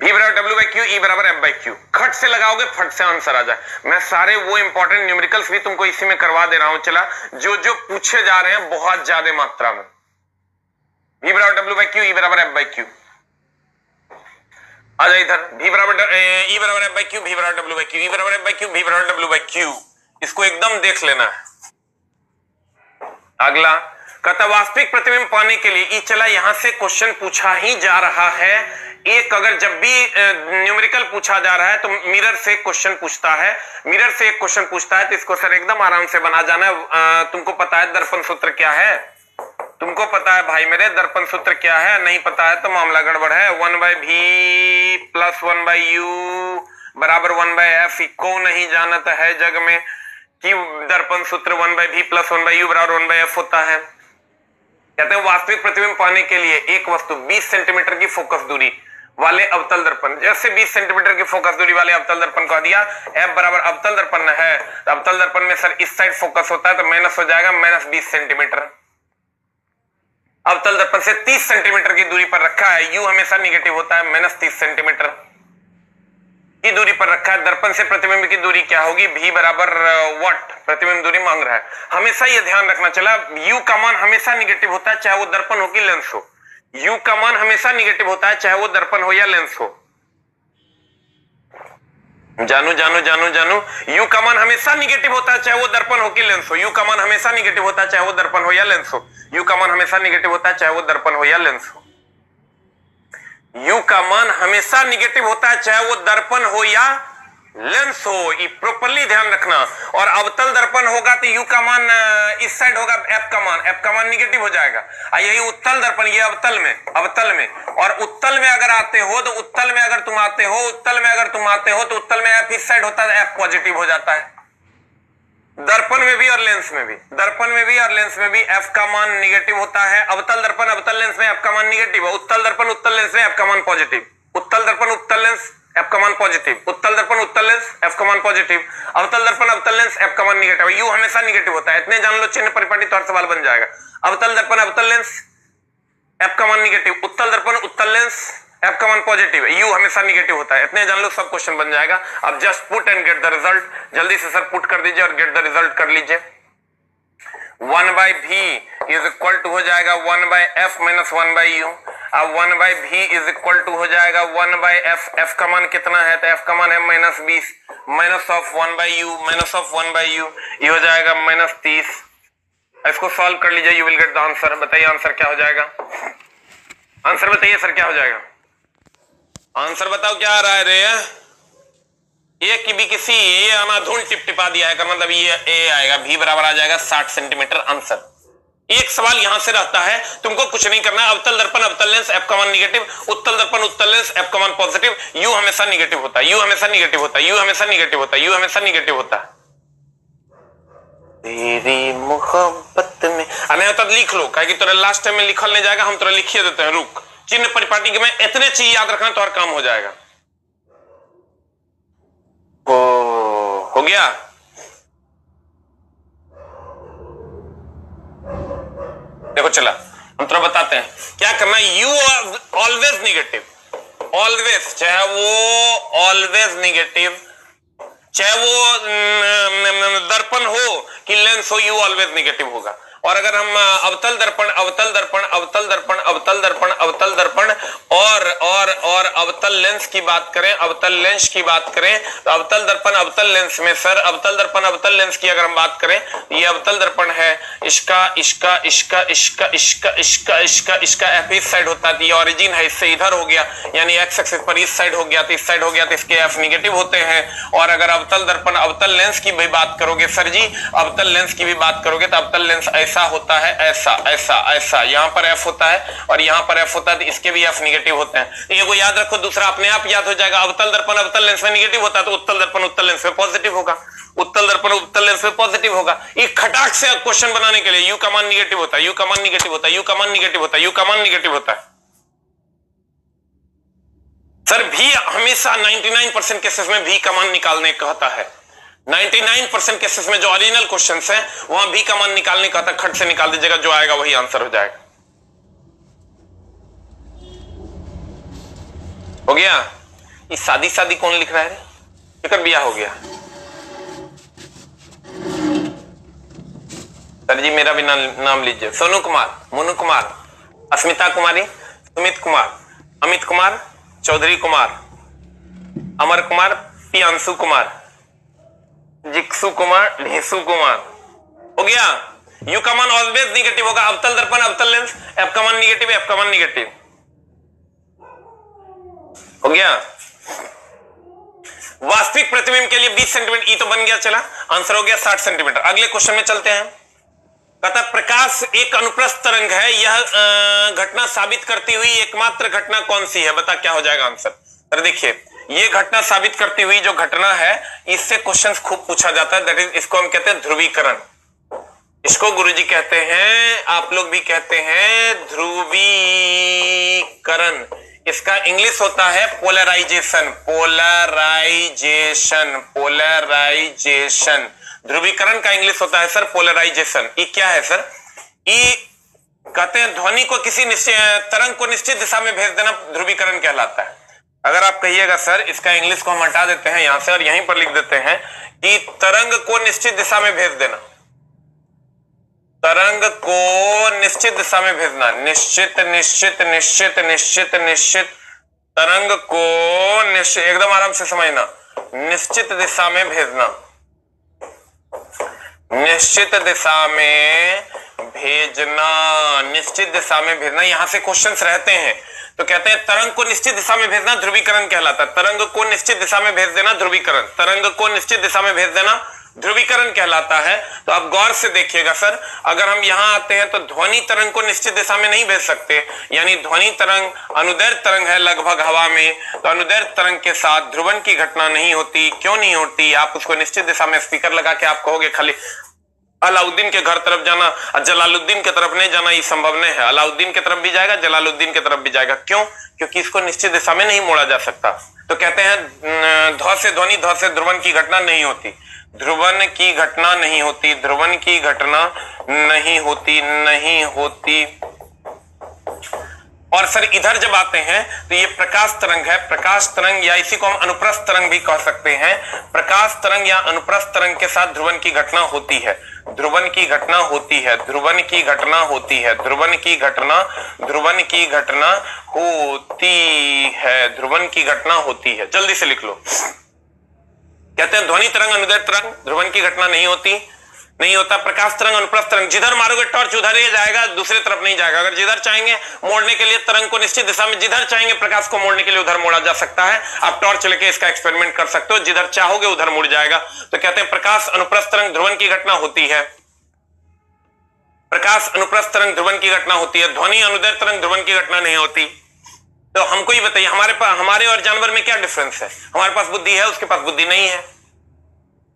S1: V बराबर W by Q, E बराबर F by Q. खट से लगाओगे फट से आंसर आ जाए। मैं सारे वो इंपॉर्टेंट न्यूमेरिकल्स भी तुमको इसी में करवा दे रहा हूं। चला, जो जो पूछे जा रहे हैं बहुत ज्यादा मात्रा में। V बराबर W बाई क्यू, E बराबर F बाई क्यू। आ जाए इधर। V बराबर E बराबर F बाई क्यू, V बराबर W बाई क्यू, E बराबर F बाई क्यू, V बराबर W बाई क्यू। इसको एकदम देख लेना है। अगला कहता वास्तविक प्रतिबिंब पाने के लिए चला, यहां से क्वेश्चन पूछा ही जा रहा है। एक अगर जब भी न्यूमेरिकल पूछा जा रहा है तो मिरर से क्वेश्चन पूछता है, मिरर से एक क्वेश्चन पूछता है तो इसको सर एकदम आराम से बना जाना है। तुमको पता है दर्पण सूत्र क्या है? तुमको पता है भाई मेरे दर्पण सूत्र क्या है? नहीं पता है तो मामला गड़बड़ है। 1 बाई भी प्लस 1 बाई यू बराबर 1 बाई एफ। को नहीं जानता है जग में कि दर्पण सूत्र 1 बाई भी प्लस 1 बाई यू बराबर 1 बाई एफ होता है। कहते हैं वास्तविक प्रतिबिंब पाने के लिए एक वस्तु 20 सेंटीमीटर की फोकस दूरी वाले अवतल दर्पण, जैसे 20 सेंटीमीटर की फोकस दूरी वाले अवतल दर्पण को दिया, F बराबर अवतल दर्पण है, तो अवतल दर्पण में सर इस साइड फोकस होता है तो माइनस हो जाएगा -20 सेंटीमीटर। अवतल दर्पण से 30 सेंटीमीटर की दूरी पर रखा है, U हमेशा निगेटिव होता है, -30 सेंटीमीटर की दूरी पर रखा है। दर्पण से प्रतिबिंब की दूरी क्या होगी? V बराबर वाट, प्रतिबिंब दूरी मांग रहा है। हमेशा यह ध्यान रखना चला, U का मान हमेशा निगेटिव होता है चाहे वो दर्पण हो कि लेंस हो। U का मान हमेशा निगेटिव होता है चाहे वो दर्पण हो या लेंस हो। जानू जानू जानू जानू, U का मान हमेशा निगेटिव होता है चाहे वो दर्पण हो कि लेंस हो। U का मान हमेशा निगेटिव होता है चाहे वो दर्पण हो या लेंस हो। U का मान हमेशा निगेटिव होता है चाहे वो दर्पण हो या लेंस हो। U का मान हमेशा निगेटिव होता है चाहे वो दर्पण हो या लेंस हो, ये प्रॉपर्ली ध्यान रखना। और अवतल दर्पण होगा तो U का मान इस साइड होगा, F का मान निगेटिव हो जाएगा। यही उत्तल दर्पण, ये अवतल में और उत्तल में अगर आते हो तो उत्तल में अगर तुम आते हो तो उत्तल में F इस साइड होता है, F पॉजिटिव हो जाता है। दर्पण में भी और लेंस में भी, दर्पण में भी और लेंस में भी F का मान निगेटिव होता है। अवतल दर्पण अवतल लेंस में F का मान निगेटिव है, उत्तल दर्पण उत्तल लेंस में F का मान पॉजिटिव, उत्तल दर्पण उत्तल लेंस F का मान पॉजिटिव, उत्तल दर्पण उत्तल लेंस F का मान पॉजिटिव, अवतल दर्पण अवतल लेंस F का मान निगेटिव। U हमेशा निगेटिव होता है, इतने जान लो, चिन्ह परिपाटी तो हर सवाल बन जाएगा। अवतल दर्पण अवतल लेंस F का मान निगेटिव, उत्तल दर्पण उत्तल लेंस F का मान पॉजिटिव है, U हमेशा निगेटिव होता है। इतने जान लो, सब क्वेश्चन बन जाएगा। अब just put and get the result. जल्दी से सर पुट कर दीजिए और गेट द रिजल्ट कर लीजिए। 1/v इज इक्वल टू हो जाएगा 1/f माइनस 1/u। अब 1/v इज इक्वल टू हो जाएगा 1/f। f का मान कितना है? तो f का मान है -20 minus of 1/u minus of 1/u, ये हो जाएगा -30। इसको सॉल्व कर लीजिए, you will get the answer. बताइए आंसर क्या हो जाएगा? आंसर बताइए सर, क्या हो जाएगा? आंसर बताओ क्या आ रहा है रे? ये की भी किसी ये अनाधुन टिपटिपा दिया है, मतलब ये ए आएगा, भी बराबर आ जाएगा 60 सेंटीमीटर। आंसर। एक सवाल यहां से रहता है, तुमको कुछ नहीं करना है। अवतल दर्पण अवतल लेंस, एफ का मान निगेटिव, उत्तल दर्पण उत्तल लेंस, एफ का मान पॉजिटिव। यू हमेशा निगेटिव होता है, यू हमेशा निगेटिव होता है, यू हमेशा निगेटिव होता है, यू हमेशा निगेटिव होता है। तेरी मोहब्बत में नहीं होता लिख लो, कहे कि तोरे लास्ट टाइम में लिखल नहीं जाएगा, हम तोरे लिखिए देते हैं। रुक, चिन्ह परिपाटी के में इतने चीज याद रखना तो हर काम हो जाएगा। हो गया? देखो चला, हम थोड़ा बताते हैं क्या करना है। यू ऑलवेज निगेटिव, ऑलवेज, चाहे वो ऑलवेज निगेटिव, चाहे वो दर्पण हो कि लेंस हो, यू ऑलवेज निगेटिव होगा। और अगर हम अवतल दर्पण अवतल दर्पण अवतल दर्पण अवतल दर्पण अवतल दर्पण और अवतल लेंस की बात करें, अवतल लेंस की बात करें, तो अवतल दर्पण अवतल लेंस में सर, अवतल दर्पण अवतल लेंस की अगर हम बात करें, ये अवतल दर्पण है, इसका इसका इसका इसका इसका इसका इसका इसका एफ इस साइड होता है, ये ओरिजिन है, इससे इधर हो गया, यानी एक्स एक्सिस पर इस साइड हो गया, तो इस साइड हो गया, तो इसके एफ निगेटिव होते हैं। और अगर अवतल दर्पण अवतल लेंस की भी बात करोगे सर जी, अवतल लेंस की भी बात करोगे, तो अवतल लेंस ऐसा होता है, ऐसा ऐसा ऐसा, यहां पर एफ होता है और यहां पर एफ होता है, तो इसके भी एफ निगेटिव होते हैं। ये को याद रखो, दूसरा अपने आप याद हो जाएगा। अवतल दर्पण अवतल लेंस में निगेटिव होता है, तो उत्तल दर्पण उत्तल लेंस में पॉजिटिव होगा, उत्तल दर्पण उत्तल लेंस में पॉजिटिव होगा। एक खटाक से क्वेश्चन बनाने के लिए यू का मान निगेटिव होता है, यू का मान निगेटिव होता है, यू का मान निगेटिव होता है, यू का मान निगेटिव होता है। सर भी हमेशा 99% केसेस में भी का मान निकालने कहता है। 99% केसेस में जो ओरिजिनल क्वेश्चंस हैं वहां भी का मान निकालने कहता है। खट से निकाल दीजिएगा, जो आएगा वही आंसर हो जाएगा। हो गया? ये शादी शादी कौन लिख रहा है? फिकर बिया हो गया। सर जी मेरा भी नाम लीजिए। सोनू कुमार, मोनू कुमार, अस्मिता कुमारी, सुमित कुमार, अमित कुमार, चौधरी कुमार, अमर कुमार, पियांशु कुमार, जिक्सु कुमार, ढेसु कुमार। हो गया? यू का मान ऑलवेज निगेटिव होगा। अवतल दर्पण अवतल लेंस, एफ का मान निगेटिव, एफ का मान निगेटिव। हो गया? वास्तविक प्रतिबिंब के लिए 20 सेंटीमीटर, ई तो बन गया, चला आंसर हो गया 60 सेंटीमीटर। अगले क्वेश्चन में चलते हैं। कहता प्रकाश एक अनुप्रस्थ तरंग है, यह घटना साबित करती हुई एकमात्र घटना कौन सी है? बता क्या हो जाएगा आंसर। अरे देखिए, ये घटना साबित करती हुई जो घटना है, इससे क्वेश्चंस खूब पूछा जाता है। दैट इज, इसको हम कहते हैं ध्रुवीकरण। इसको गुरुजी कहते हैं, आप लोग भी कहते हैं ध्रुवीकरण। इसका इंग्लिश होता है पोलराइजेशन, पोलराइजेशन, पोलराइजेशन। ध्रुवीकरण का इंग्लिश होता है सर पोलराइजेशन। ये क्या है सर? ये कहते हैं ध्वनि को किसी तरंग को निश्चित दिशा में भेज देना ध्रुवीकरण कहलाता है। अगर आप कहिएगा सर इसका इंग्लिश को हम हटा देते हैं यहां से और यहीं पर लिख देते हैं कि तरंग को निश्चित दिशा में भेज देना, तरंग को निश्चित दिशा में भेजना, निश्चित निश्चित निश्चित निश्चित निश्चित, तरंग को निश्चित, एकदम आराम से समझना, निश्चित दिशा में भेजना, निश्चित दिशा में भेजना, निश्चित दिशा में भेजना। यहां से क्वेश्चंस रहते हैं तो कहते हैं तरंग को निश्चित दिशा में भेजना ध्रुवीकरण कहलाता है। तरंग को निश्चित दिशा में भेज देना ध्रुवीकरण, तरंग को निश्चित दिशा में भेज देना ध्रुवीकरण कहलाता है। तो आप गौर से देखिएगा सर, अगर हम यहां आते हैं तो ध्वनि तरंग को निश्चित दिशा में नहीं भेज सकते, यानी ध्वनि तरंग अनुदैर्घ्य तरंग है लगभग हवा में, तो अनुदैर्घ्य तरंग के साथ ध्रुवण की घटना नहीं होती। क्यों नहीं होती? आप उसको निश्चित दिशा में स्पीकर लगा के आप कहोगे खाली अलाउद्दीन के घर तरफ जाना और जलालुद्दीन के तरफ नहीं जाना, ये संभव नहीं है। अलाउद्दीन के तरफ भी जाएगा, जलालुद्दीन के तरफ भी जाएगा। क्यों? क्योंकि इसको निश्चित दिशा में नहीं मोड़ा जा सकता। तो कहते हैं ध्व से ध्वनि, ध्व से ध्रुवन की घटना नहीं होती, ध्रुवन की घटना नहीं होती, ध्रुवन की घटना नहीं होती, नहीं होती। और सर इधर जब आते हैं तो ये प्रकाश तरंग है, प्रकाश तरंग या इसी को हम अनुप्रस्थ तरंग भी कह सकते हैं। प्रकाश तरंग या अनुप्रस्थ तरंग के साथ ध्रुवन की घटना होती है, ध्रुवन की घटना होती है, ध्रुवन की घटना होती है, ध्रुवन की घटना, ध्रुवन की घटना होती है, ध्रुवन की घटना होती है। जल्दी से लिख लो। कहते हैं ध्वनि तरंग अनुदैर्ध्य तरंग ध्रुवन की घटना नहीं होती, नहीं होता। प्रकाश तरंग अनुप्रस्थ तरंग, जिधर मारोगे टॉर्च उधर ही जाएगा, दूसरी तरफ नहीं जाएगा। अगर जिधर चाहेंगे मोड़ने के लिए तरंग को निश्चित दिशा में, जिधर चाहेंगे प्रकाश को मोड़ने के लिए उधर मोड़ा जा सकता है। आप टॉर्च लेके इसका एक्सपेरिमेंट कर सकते हो, जिधर चाहोगे उधर मुड़ जाएगा। तो कहते हैं प्रकाश अनुप्रस्थ तरंग ध्रुवन की घटना होती है, प्रकाश अनुप्रस्थ तरंग ध्रुवन की घटना होती है, ध्वनि अनुदैर्ध्य तरंग ध्रुवन की घटना नहीं होती। तो हमको ही बताइए हमारे और जानवर में क्या डिफरेंस है? हमारे पास बुद्धि है, उसके पास बुद्धि नहीं है।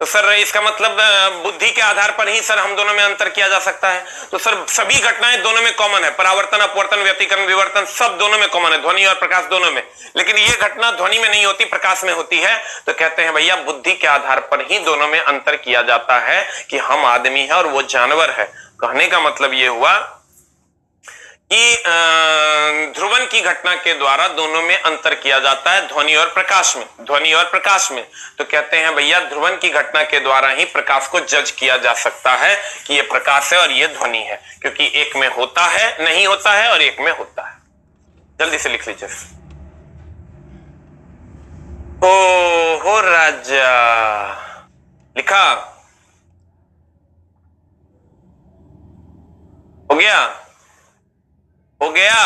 S1: तो सर इसका मतलब बुद्धि के आधार पर ही सर हम दोनों में अंतर किया जा सकता है। तो सर सभी घटनाएं दोनों में कॉमन है, परावर्तन, अपवर्तन, व्यतिकरण, विवर्तन सब दोनों में कॉमन है, ध्वनि और प्रकाश दोनों में। लेकिन ये घटना ध्वनि में नहीं होती, प्रकाश में होती है। तो कहते हैं भैया बुद्धि के आधार पर ही दोनों में अंतर किया जाता है कि हम आदमी है और वो जानवर है। कहने का मतलब ये हुआ कि ध्रुवन की घटना के द्वारा दोनों में अंतर किया जाता है, ध्वनि और प्रकाश में, ध्वनि और प्रकाश में। तो कहते हैं भैया ध्रुवन की घटना के द्वारा ही प्रकाश को जज किया जा सकता है कि ये प्रकाश है और ये ध्वनि है, क्योंकि एक में होता है, नहीं होता है, और एक में होता है। जल्दी से लिख लीजिए। ओ हो राजा, लिखा हो गया, हो गया।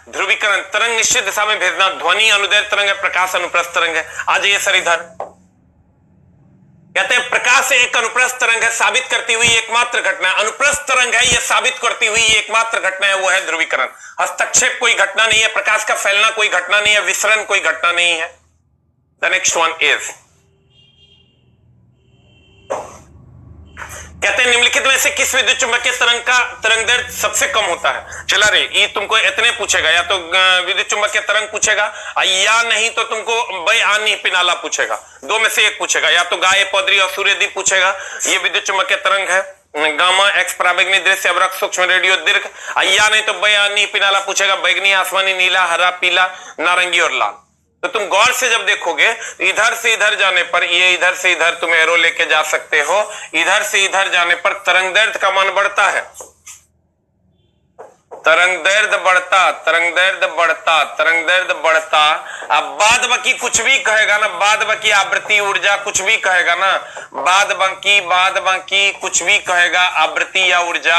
S1: ध्रुवीकरण, तरंग निश्चित दिशा में भेजना, ध्वनि अनुदैर्ध्य तरंग है, प्रकाश अनुप्रस्थ तरंग है। आ जाइए सर इधर। कहते हैं प्रकाश एक अनुप्रस्थ तरंग है, साबित करती हुई एकमात्र घटना। अनुप्रस्थ तरंग है, यह साबित करती हुई एकमात्र घटना है, वो है ध्रुवीकरण। हस्तक्षेप कोई घटना नहीं है, प्रकाश का फैलना कोई घटना नहीं है, विसरण कोई घटना नहीं है। द नेक्स्ट वन इज, कहते हैं निम्नलिखित में से किस विद्युत चुंबकीय तरंग का तरंगदैर्ध्य सबसे कम होता है? चला रे, ये तुमको इतने पूछेगा, या तो विद्युत चुंबकीय तरंग पूछेगा या नहीं तो तुमको बय आनी पिनाला पूछेगा, दो में से एक पूछेगा। या तो गाय पौधरी और सूर्यदीप पूछेगा, ये विद्युत चुंबकीय तरंग है। गामा, एक्स पराबैंगनी, दृश्य, अवरक्त, सूक्ष्म, रेडियो, दीर्घ। या नहीं तो बय आनी पिनाला पूछेगा, बैगनी, आसमानी, नीला, हरा, पीला, नारंगी और लाल। तो तुम गौर से जब देखोगे इधर से इधर जाने पर, ये इधर से इधर तुम एरो लेके जा सकते हो, इधर से इधर जाने पर तरंगदैर्ध्य का मान बढ़ता है, तरंगदैर्ध्य बढ़ता, तरंगदैर्ध्य बढ़ता, तरंगदैर्ध्य बढ़ता। अब बाद बाकी कुछ भी कहेगा ना, बाद बाकी आवृत्ति ऊर्जा कुछ भी कहेगा ना, बाद बाकी कुछ भी कहेगा, आवृत्ति या ऊर्जा,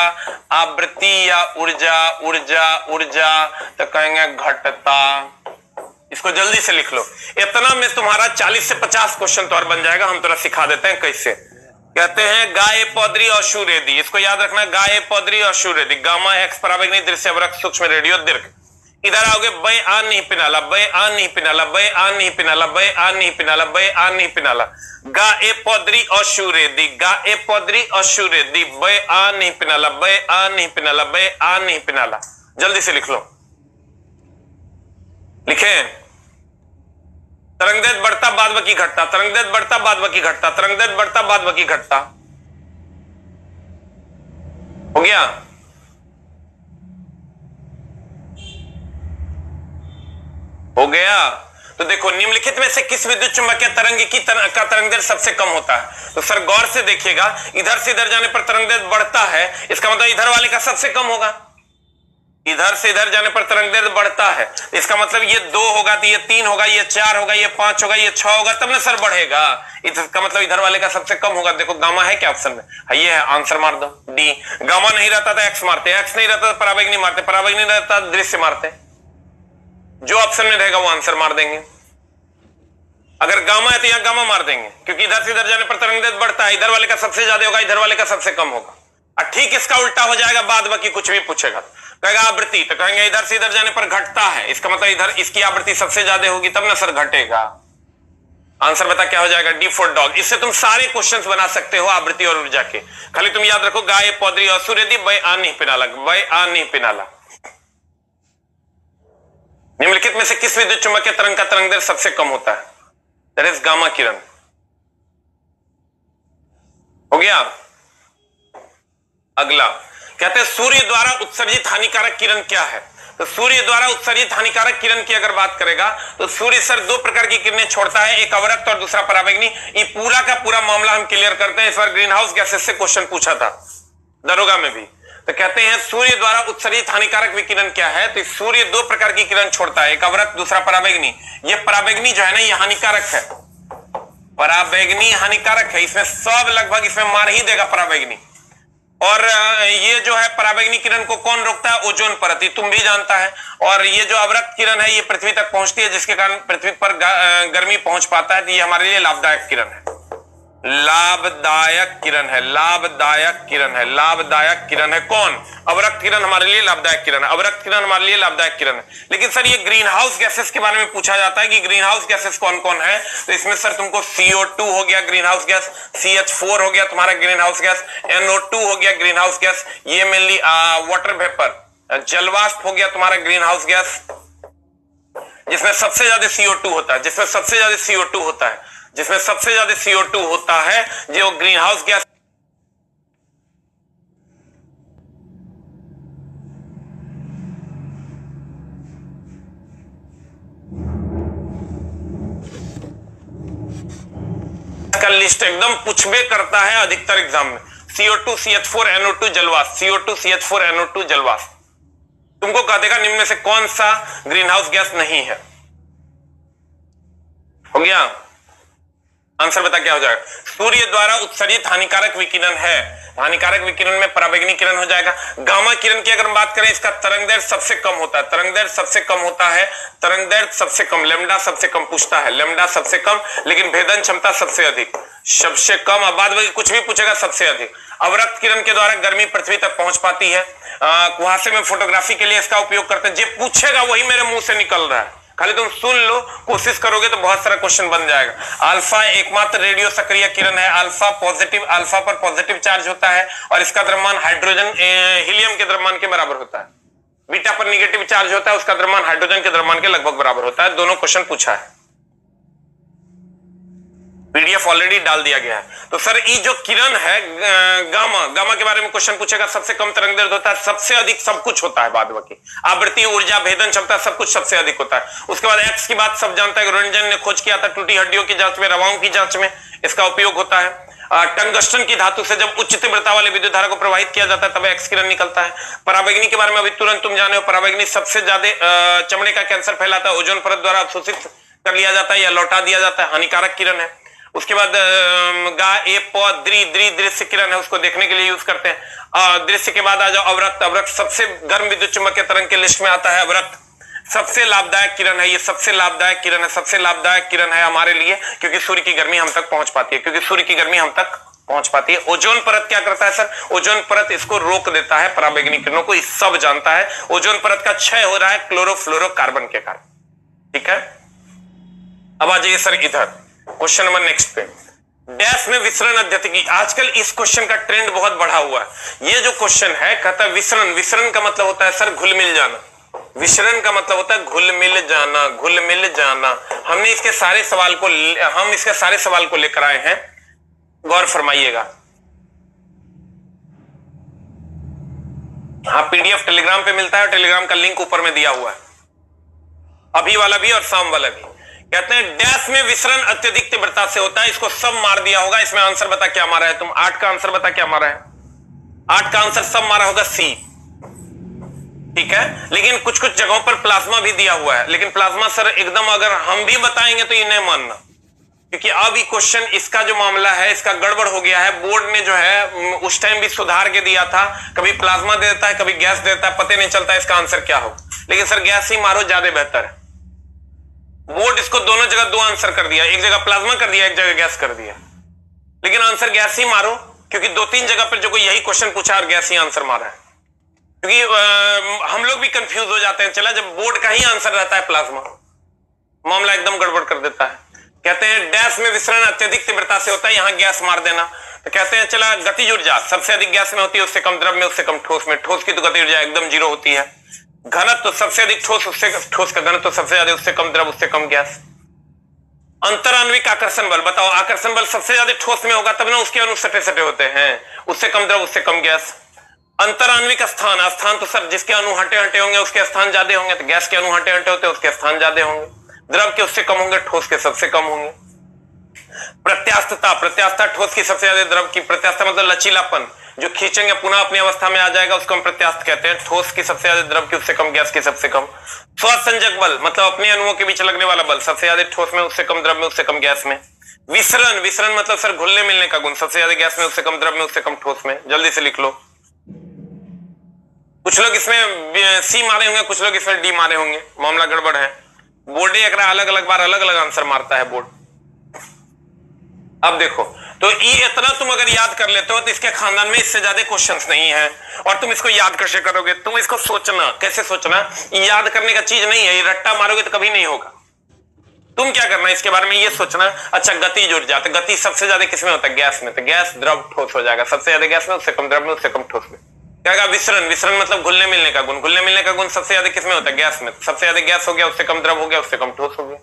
S1: आवृत्ति या ऊर्जा, ऊर्जा ऊर्जा, तो कहेंगे घटता। इसको जल्दी से लिख लो। इतना में तुम्हारा 40 से 50 क्वेश्चन तो और बन जाएगा। हम थोड़ा सिखा देते हैं कैसे। कहते हैं गाय पौधरी और शूरेदी, इसको याद रखना, गाय पौधरी और शूरेदी। गामा, एक्स पराबैंगनी, दृश्य, अवरक्त, सूक्ष्म, रेडियो, दीर्घ। इधर आओगे बय आ नहीं पिनाला, बय आ नहीं पिनाला, बय आ नहीं पिनाला, बय आ नहीं पिनाला, बय आ नहीं पिनाला। गा ए पौधरी और शूरेदी, गा ए पौधरी और शूरेदी, बय आ नहीं पिनाला, बय आ नहीं पिनाला, बय आ नहीं पिनाला। जल्दी से लिख लो। लिखें, तरंगदैर्ध्य बढ़ता, बाद बाकी घटता, तरंगदैर्ध्य बढ़ता, बाद बाकी घटता, तरंगदैर्ध्य बढ़ता, बाद बाकी घटता। हो गया? हो गया। तो देखो निम्नलिखित में से किस विद्युत चुंबकीय तरंग की का तरंगदैर्ध्य सबसे कम होता है? तो सर गौर से देखिएगा, इधर से इधर जाने पर तरंगदैर्ध्य बढ़ता है, इसका मतलब इधर वाले का सबसे कम होगा। इधर से इधर जाने पर तरंगदैर्ध्य बढ़ता है, इसका मतलब ये 2 होगा, तो ये 3 होगा, ये 4 होगा, ये 5 होगा, ये 6 होगा, तब ना सर बढ़ेगा। इसका मतलब इधर वाले का सबसे कम होगा। देखो गामा है क्या ऑप्शन में? है, ये है, आंसर मार दो डी। गामा नहीं रहता था एक्स मारते, एक्स नहीं रहता तो पराबैंगनी मारते, पराबैंगनी रहता दृश्य मारते। जो ऑप्शन में रहेगा वो आंसर मार देंगे। अगर गामा है तो यहां गामा मार देंगे, क्योंकि इधर से इधर जाने पर तरंगदैर्ध्य बढ़ता है, इधर वाले का सबसे ज्यादा होगा, इधर वाले का सबसे कम होगा। और ठीक इसका उल्टा हो जाएगा, बाद बाकी कुछ भी पूछेगा, कहेगा आवृत्ति, तो कहेंगे इधर से इधर जाने पर घटता है, इसका मतलब इधर इसकी आवृत्ति सबसे ज्यादा होगी, तब ना सर घटेगा। आंसर बता क्या हो जाएगा? D for dog. इससे तुम सारे क्वेश्चंस बना सकते हो आवृत्ति और ऊर्जा के। खाली तुम याद रखो गाय पौधरी और सूर्यदी, बय आ नहीं पिनाला, बय आ नहीं पिनाला। निम्नलिखित में से किस विद्युत चुंबकीय तरंग का तरंगदैर्ध्य सबसे कम होता है? दैट इज गामा किरण। हो गया? अगला कहते हैं सूर्य द्वारा उत्सर्जित हानिकारक किरण क्या है? तो सूर्य द्वारा उत्सर्जित हानिकारक किरण की अगर बात करेगा तो सूर्य सर दो प्रकार की किरणें छोड़ता है, एक अवरक्त और दूसरा पराबैंगनी। ये पूरा का पूरा मामला हम क्लियर करते हैं। इस बार ग्रीन हाउस गैसेस से क्वेश्चन पूछा था दरोगा में भी। तो कहते हैं सूर्य द्वारा उत्सर्जित हानिकारक विकिरण क्या है, तो सूर्य दो प्रकार की किरण छोड़ता है, एक अवरक्त दूसरा पराबैंगनी। ये पराबैंगनी जो है ना ये हानिकारक है, पराबैंगनी हानिकारक है, इसमें सब लगभग इसमें मार ही देगा पराबैंगनी। और ये जो है पराबैंगनी किरण को कौन रोकता है, ओजोन परत, ये तुम भी जानता है। और ये जो अवरक्त किरण है ये पृथ्वी तक पहुंचती है, जिसके कारण पृथ्वी पर गर्मी पहुंच पाता है, तो ये हमारे लिए लाभदायक किरण है, लाभदायक किरण है, लाभदायक किरण है, लाभदायक किरण है। कौन, अवरक्त किरण हमारे लिए लाभदायक किरण है, अवरक्त किरण हमारे लिए लाभदायक किरण है। लेकिन सर ये ग्रीन हाउस गैसेस के बारे में पूछा जाता है कि ग्रीन हाउस गैसेस कौन कौन है, तो इसमें सर तुमको CO2 हो गया ग्रीन हाउस गैस, CH4 हो गया तुम्हारा ग्रीन हाउस गैस, NO2 हो गया ग्रीन हाउस गैस, ये मेनली वाटर वेपर जलवाष्प हो गया तुम्हारा ग्रीन हाउस गैस, जिसमें सबसे ज्यादा CO2 होता है, जिसमें सबसे ज्यादा CO2 होता है, जिसमें सबसे ज्यादा CO2 होता है, जो ग्रीन हाउस गैस। का लिस्ट एकदम पूछबे करता है अधिकतर एग्जाम में, CO2 CH4 NO2 जलवाष्प, CO2 CH4 NO2 जलवाष्प। तुमको कह देगा निम्न में से कौन सा ग्रीन हाउस गैस नहीं है। हो गया, आंसर बता क्या हो जाएगा। सूर्य द्वारा उत्सर्जित हानिकारक विकिरण है, हानिकारक विकिरण में पराबैंगनी किरण हो जाएगा। गामा किरण की अगर हम बात करें, इसका तरंग दैर्ध्य सबसे कम होता है, तरंग दैर्ध्य सबसे कम होता है, तरंग दैर्ध्य सबसे कम, लेमडा सबसे कम पूछता है, लेमडा सबसे कम, लेकिन भेदन क्षमता सबसे अधिक, सबसे कम। अब बाद में कुछ भी पूछेगा सबसे अधिक। अवरक्त किरण के द्वारा गर्मी पृथ्वी तक पहुंच पाती है, कुहासे में फोटोग्राफी के लिए इसका उपयोग करते हैं। जो पूछेगा वही मेरे मुंह से निकल रहा है, खाली तुम सुन लो, कोशिश करोगे तो बहुत सारा क्वेश्चन बन जाएगा। अल्फा एकमात्र रेडियो सक्रिय किरण है, अल्फा पॉजिटिव, अल्फा पर पॉजिटिव चार्ज होता है और इसका द्रव्यमान हाइड्रोजन हीलियम के द्रव्यमान के बराबर होता है। बीटा पर निगेटिव चार्ज होता है, उसका द्रव्यमान हाइड्रोजन के द्रव्यमान के लगभग बराबर होता है। दोनों क्वेश्चन पूछा है, PDF ऑलरेडी डाल दिया गया है। तो सर ये जो किरण है गामा, गामा के बारे में क्वेश्चन पूछेगा, सबसे कम तरंग दैर्ध्य होता है, सबसे अधिक सब कुछ होता है, बाद बाकी आवृत्ति, ऊर्जा, भेदन क्षमता सब कुछ सबसे अधिक होता है। उसके बाद एक्स की बात सब जानता है, रोंटगेन ने खोज किया था टूटी हड्डियों की जांच में, रवाओं की जांच में इसका उपयोग होता है। टंगस्टन की धातु से जब उच्च तीव्रता वाले विद्युत धारा को प्रवाहित किया जाता है तब एक्स किरण निकलता है। पराबैंगनी के बारे में अभी तुरंत तुम जाने हो, पराबैंगनी सबसे ज्यादा चमड़े का कैंसर फैलाता है, ओजोन परत द्वारा अवशोषित कर लिया जाता है या लौटा दिया जाता है, हानिकारक किरण है। उसके बाद दृश्य किरण है, उसको देखने के लिए यूज करते हैं। दृश्य के बाद आ जाओ अवरक्त, अवरक्त सबसे गर्म विद्युत चुम्बकीय तरंग के लिस्ट में आता है। अवरक्त सबसे लाभदायक किरण है, ये सबसे लाभदायक किरण है, सबसे लाभदायक किरण है हमारे लिए, क्योंकि सूर्य की गर्मी हम तक पहुंच पाती है, क्योंकि सूर्य की गर्मी हम तक पहुंच पाती है। ओजोन परत क्या करता है सर, ओजोन परत इसको रोक देता है पराबैंगनी किरणों को, इस सब जानता है। ओजोन परत का क्षय हो रहा है क्लोरोफ्लोरोकार्बन के कारण, ठीक है। अब आ जाइए सर इधर क्वेश्चन नंबर नेक्स्ट पे, डैश में विसरण अत्यधिक। आजकल इस क्वेश्चन का ट्रेंड बहुत बढ़ा हुआ है। ये जो क्वेश्चन है कहता है विसरण, विसरण का मतलब होता है सर घुल मिल जाना, विसरण का मतलब होता है घुल मिल जाना, घुल मिल जाना। हमने इसके सारे सवाल को, हम इसके सारे सवाल को लेकर आए हैं, गौर फरमाइएगा। हाँ, PDF टेलीग्राम पे मिलता है, टेलीग्राम का लिंक ऊपर में दिया हुआ है, अभी वाला भी और शाम वाला भी। कहते हैं डैश में विसरण अत्यधिक तीव्रता से होता है, इसको सब मार दिया होगा। इसमें आंसर बता क्या मारा है तुम, 8 का आंसर बता क्या मारा है, 8 का आंसर सब मारा होगा C, ठीक है। लेकिन कुछ कुछ जगहों पर प्लाज्मा भी दिया हुआ है, लेकिन प्लाज्मा सर एकदम अगर हम भी बताएंगे तो ये नहीं मानना, क्योंकि अब ये क्वेश्चन इसका जो मामला है इसका गड़बड़ हो गया है। बोर्ड ने जो है उस टाइम भी सुधार के दिया था, कभी प्लाज्मा दे देता है कभी गैस देता है, पता नहीं चलता इसका आंसर क्या हो। लेकिन सर गैस ही मारो, ज्यादा बेहतर है। बोर्ड इसको दोनों जगह 2 आंसर कर दिया, एक जगह प्लाज्मा कर दिया, एक जगह गैस कर दिया, लेकिन आंसर गैस ही मारो, क्योंकि 2-3 जगह पर जो कोई यही क्वेश्चन पूछा और गैस ही आंसर मारा है। क्योंकि हम लोग भी कंफ्यूज हो जाते हैं, चला जब बोर्ड का ही आंसर रहता है प्लाज्मा, मामला एकदम गड़बड़ कर देता है। कहते हैं डैश में विसरण अत्यधिक तीव्रता से होता है, यहां गैस मार देना। तो कहते हैं चला गतिज ऊर्जा सबसे अधिक गैस में होती है, उससे कम द्रव में, उससे कम ठोस में। ठोस की तो गति ऊर्जा एकदम 0 होती है। घनत्व तो सबसे अधिक ठोस, उससे ठोस का घनत्व तो सबसे ज्यादा, उससे कम द्रव, उससे कम गैस। अंतरान्विक आकर्षण बल बताओ, आकर्षण बल सबसे ज्यादा ठोस में होगा तब ना उसके अणु सटे सटे होते हैं, उससे कम द्रव, उससे कम गैस। अंतराण्विक स्थान, स्थान तो सर जिसके अणु हटे हटे होंगे उसके स्थान ज्यादा होंगे, तो गैस के अणु हटे हटे होते हैं उसके स्थान ज्यादा होंगे। द्रव के उससे कम होंगे, ठोस के सबसे कम होंगे। प्रत्यास्थता, प्रत्यास्थता ठोस की सबसे ज्यादा, द्रव की प्रत्यास्थता मतलब लचीलापन, जो खींचेंगे पुनः अपनी अवस्था में आ जाएगा उसको हम प्रत्यास्थ कहते हैं। ठोस की सबसे ज्यादा, द्रव की उससे कम, गैस की सबसे कम। स्वसंजक बल मतलब अपने अणुओं के बीच लगने वाला बल, सबसे ज्यादा ठोस में, उससे कम द्रव में, उससे कम गैस में। विसरण, विसरण मतलब सर घुलने मिलने का गुण, सबसे ज्यादा गैस में, उससे कम द्रव में, उससे कम ठोस में। जल्दी से लिख लो। कुछ लोग इसमें सी मारे होंगे, कुछ लोग इसमें डी मारे होंगे, मामला गड़बड़ है। बोर्डे एक अलग अलग बार अलग अलग आंसर मारता है बोर्ड। अब देखो, तो ई इतना तुम अगर याद कर लेते हो तो इसके खानदान में इससे ज्यादा क्वेश्चंस नहीं है। और तुम इसको याद कैसे करोगे? तुम इसको सोचना, कैसे सोचना, याद करने का चीज नहीं है, ये रट्टा मारोगे तो कभी नहीं होगा। तुम क्या करना इसके बारे में ये सोचना, अच्छा गति जुड़ जाते, गति सबसे ज्यादा किसमें होता है? गैस में, तो गैस द्रव ठोस हो जाएगा, सबसे ज्यादा गैस में, उससे कम द्रव में, उससे कम ठोस में। क्या? विसरण, विसरण मतलब घुलने मिलने का गुण, घुलने मिलने का गुण सबसे ज्यादा किसमें होता है? गैस में, सबसे ज्यादा गैस हो गया, उससे कम द्रव हो गया, उससे कम ठोस हो गया।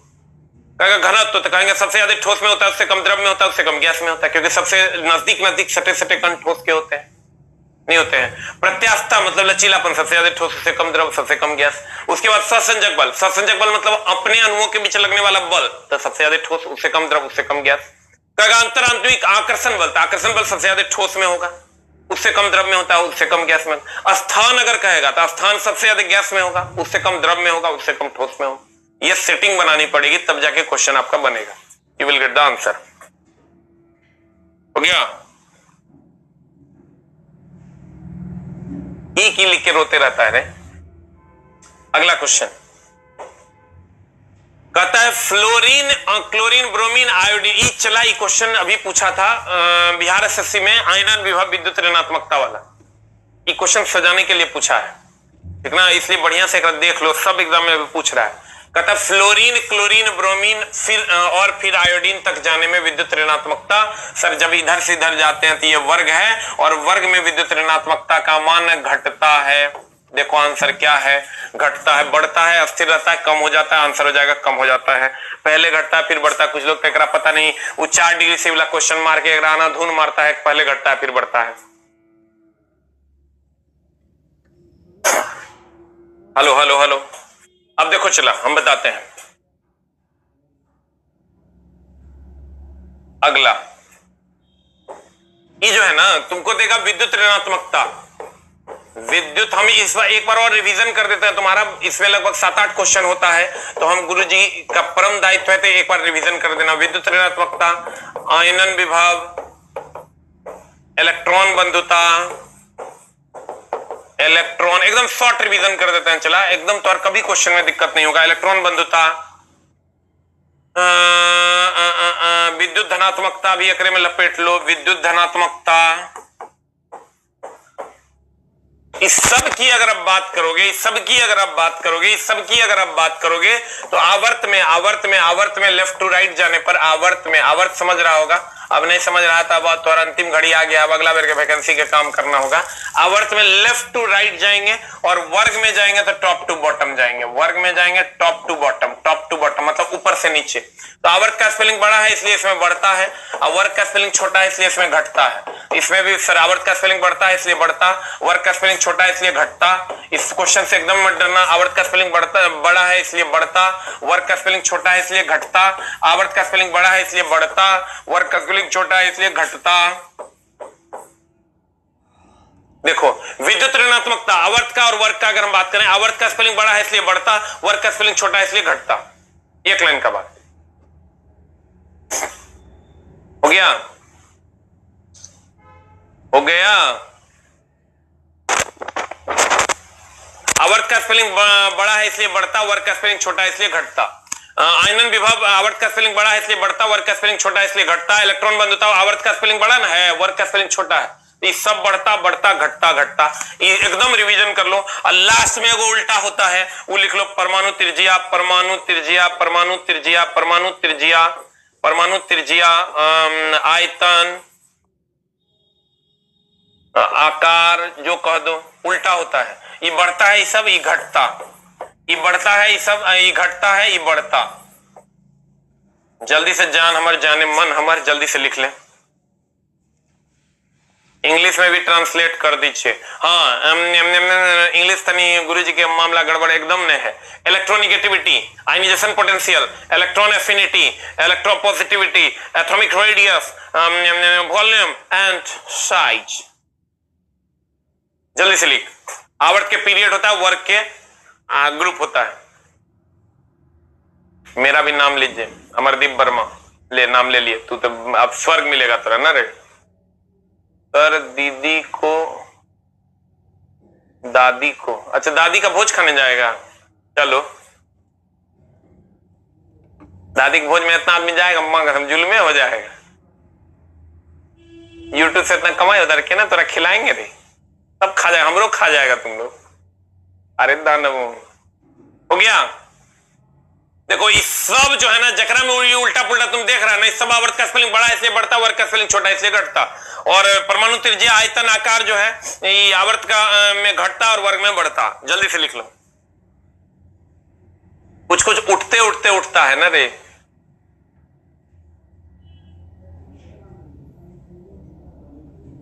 S1: कहेगा घनत्व, तो कहेंगे सबसे ज्यादा ठोस में होता है, उससे कम द्रव में होता है, उससे कम गैस में होता है, क्योंकि सबसे नजदीक नजदीक सटे सटे कण ठोस के होते हैं, नहीं होते हैं। प्रत्यास्थता मतलब लचीलापन, सबसे ज्यादा ठोस, उससे कम द्रव, सबसे कम गैस। उसके बाद स्वसंजक बल, स्वसंजक बल मतलब अपने अणुओं के बीच लगने वाला बल, तो सबसे ज्यादा ठोस, उससे कम द्रव, उससे कम गैस। कहेगा अंतरांतरिक आकर्षण बल, आकर्षण बल सबसे ज्यादा ठोस में होगा, उससे कम द्रव में होता है, उससे कम गैस में। स्थान अगर कहेगा तो स्थान सबसे ज्यादा गैस में होगा, उससे कम द्रव में होगा, उससे कम ठोस में होगा। ये सेटिंग बनानी पड़ेगी तब जाके क्वेश्चन आपका बनेगा। You will get the answer. हो गया? ई की लिख के रोते रहता है रे। अगला क्वेश्चन कहता है फ्लोरीन, क्लोरीन, ब्रोमीन, आयोडीन। ई चला, ई क्वेश्चन अभी पूछा था बिहार एसएससी में, आयनन विभव विद्युत ऋणात्मकता वाला। ये क्वेश्चन सजाने के लिए पूछा है, ठीक ना? इसलिए बढ़िया से देख लो, सब एग्जाम में पूछ रहा है। कहता फ्लोरीन, क्लोरीन, ब्रोमीन फिर आयोडीन तक जाने में विद्युत ऋणात्मकता। सर जब इधर से इधर जाते हैं तो ये वर्ग है, और वर्ग में विद्युत ऋणात्मकता का मान घटता है। देखो आंसर क्या है? घटता है, बढ़ता है, अस्थिर रहता है, कम हो जाता है। आंसर हो जाएगा कम हो जाता है। पहले घटता है फिर बढ़ता है। कुछ लोग तो एकरा पता नहीं, वो 4 डिग्री से वाला क्वेश्चन मार के आना धुन मारता है, पहले घटता है फिर बढ़ता है। Hello hello hello. अब देखो चला, हम बताते हैं। अगला ये जो है ना, तुमको देगा विद्युत ऋणात्मकता। विद्युत, हम इस बार एक बार और रिवीजन कर देते हैं। तुम्हारा इसमें लगभग 7-8 क्वेश्चन होता है, तो हम गुरुजी का परम दायित्व है तो एक बार रिवीजन कर देना। विद्युत ऋणात्मकता, आयनन विभव, इलेक्ट्रॉन बंधुता, इलेक्ट्रॉन, एकदम शॉर्ट रिवीजन कर देते हैं। चला एकदम, तो और कभी क्वेश्चन में दिक्कत नहीं होगा। इलेक्ट्रॉन बंधुता, विद्युत धनात्मकता भी एकरे में लपेट लो। विद्युत धनात्मकता, इस सब की अगर आप बात करोगे, इस सब की अगर आप बात करोगे, इस सब की अगर आप बात करोगे, तो आवर्त में लेफ्ट टू राइट जाने पर, आवर्त समझ रहा होगा। अब नहीं समझ रहा था बात, तो अंतिम घड़ी आ गया, अब अगला बार के वैकेंसी के काम करना होगा। आवर्त में लेफ्ट टू राइट जाएंगे, और वर्ग में जाएंगे तो टॉप टू बॉटम जाएंगे। वर्ग में जाएंगे टॉप टू बॉटम मतलब ऊपर से नीचे। तो आवर्त का स्पेलिंग बड़ा है इसलिए इसमें बढ़ता है, और वर्ग का स्पेलिंग छोटा है इसलिए इसमें घटता है। इसमें भी सर आवर्त का स्पेलिंग बढ़ता है इसलिए बढ़ता, वर्ग का स्पेलिंग छोटा है इसलिए घटता। इस क्वेश्चन से एकदम मत डरना। आवर्त का स्पेलिंग बड़ा है इसलिए बढ़ता, वर्ग का स्पेलिंग छोटा है इसलिए घटता। आवर्त का स्पेलिंग बड़ा है इसलिए बढ़ता, वर्ग का स्पेलिंग छोटा है इसलिए घटता। देखो विद्युत ऋणात्मकता आवर्त का और वर्ग का अगर हम बात करें, आवर्त का स्पेलिंग बड़ा है इसलिए बढ़ता, वर्ग का स्पेलिंग छोटा है इसलिए घटता। एक लाइन का बात हो गया, हो गया। आवर्त का स्पेलिंग बड़ा है इसलिए बढ़ता, वर्ग का स्पेलिंग छोटा है इसलिए घटता। आयनन विभव, आवर्त का स्पेलिंग बड़ा है इसलिए बढ़ता, वर्ग का स्पेलिंग छोटा है इसलिए घटता। इलेक्ट्रॉन बंधुता, आवर्त का स्पेलिंग बड़ा ना है, वर्ग का स्पेलिंग छोटा है, ये सब बढ़ता बढ़ता घटता घटता। ये एकदम रिवीजन कर लो। और लास्ट में वो उल्टा होता है, वो लिख लो परमाणु त्रिज्या, परमाणु त्रिज्या, परमाणु त्रिज्या, परमाणु त्रिज्या, परमाणु त्रिज्या, आयतन, आकार, जो कह दो, उल्टा होता है। ये बढ़ता है, ये सब, ये घटता, ये बढ़ता है, ये सब, ये घटता है, ये बढ़ता। जल्दी से जान हमर जाने मन हमर, जल्दी से लिख ले। इंग्लिश में भी ट्रांसलेट कर दीजिए। हाँ, इंग्लिश तनी गुरुजी के मामला गड़बड़ एकदम ने है। Electronegativity, ionization potential, electron affinity, electropositivity, atomic radius, volume and size. जल्दी से लिख। आवर्त के पीरियड होता है, वर्ग के ग्रुप होता है। मेरा भी नाम लीजिए, अमरदीप वर्मा। ले, नाम ले लिए तू तो अब स्वर्ग मिलेगा तेरा ना रे। सर दीदी को, दादी को, अच्छा दादी का भोज खाने जाएगा। चलो, दादी के भोज में इतना आदमी जाएगा, मां कसम जुल्मे हो जाएगा। यूट्यूब से इतना कमाई उधर के ना, तोरा खिलाएंगे रे, सब खा जाएगा, हम लोग खा जाएगा तुम लोग। अरे दानव हो गया। देखो इस सब जो है ना जकरा में उल्टा पुल्टा तुम देख रहा है ना, इस सब आवर्त का स्पेलिंग बड़ा इसलिए बढ़ता, वर्ग का स्पेलिंग छोटा इसलिए घटता। और परमाणु त्रिज्या आयतन आकार जो है ये आवर्त का में घटता और वर्ग में बढ़ता। जल्दी से लिख लो। कुछ कुछ उठते उठते उठता है ना रे।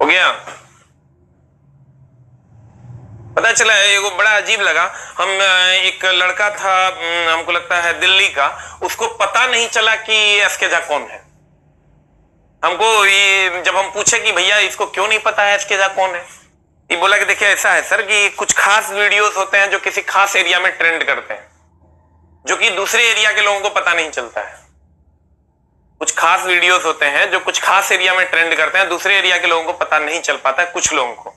S1: हो गया। पता चला है, ये बड़ा अजीब लगा। हम एक लड़का था, हमको लगता है दिल्ली का, उसको पता नहीं चला कि एसके झा कौन है। हमको ये जब हम पूछे कि भैया इसको क्यों नहीं पता है एसके झा कौन है, ये बोला कि देखिए ऐसा है सर कि कुछ खास वीडियोस होते हैं जो किसी खास एरिया में ट्रेंड करते हैं, जो कि दूसरे एरिया के लोगों को पता नहीं चलता है। कुछ खास वीडियोस होते हैं जो कुछ खास एरिया में ट्रेंड करते हैं, दूसरे एरिया के लोगों को पता नहीं चल पाता है। कुछ लोगों को,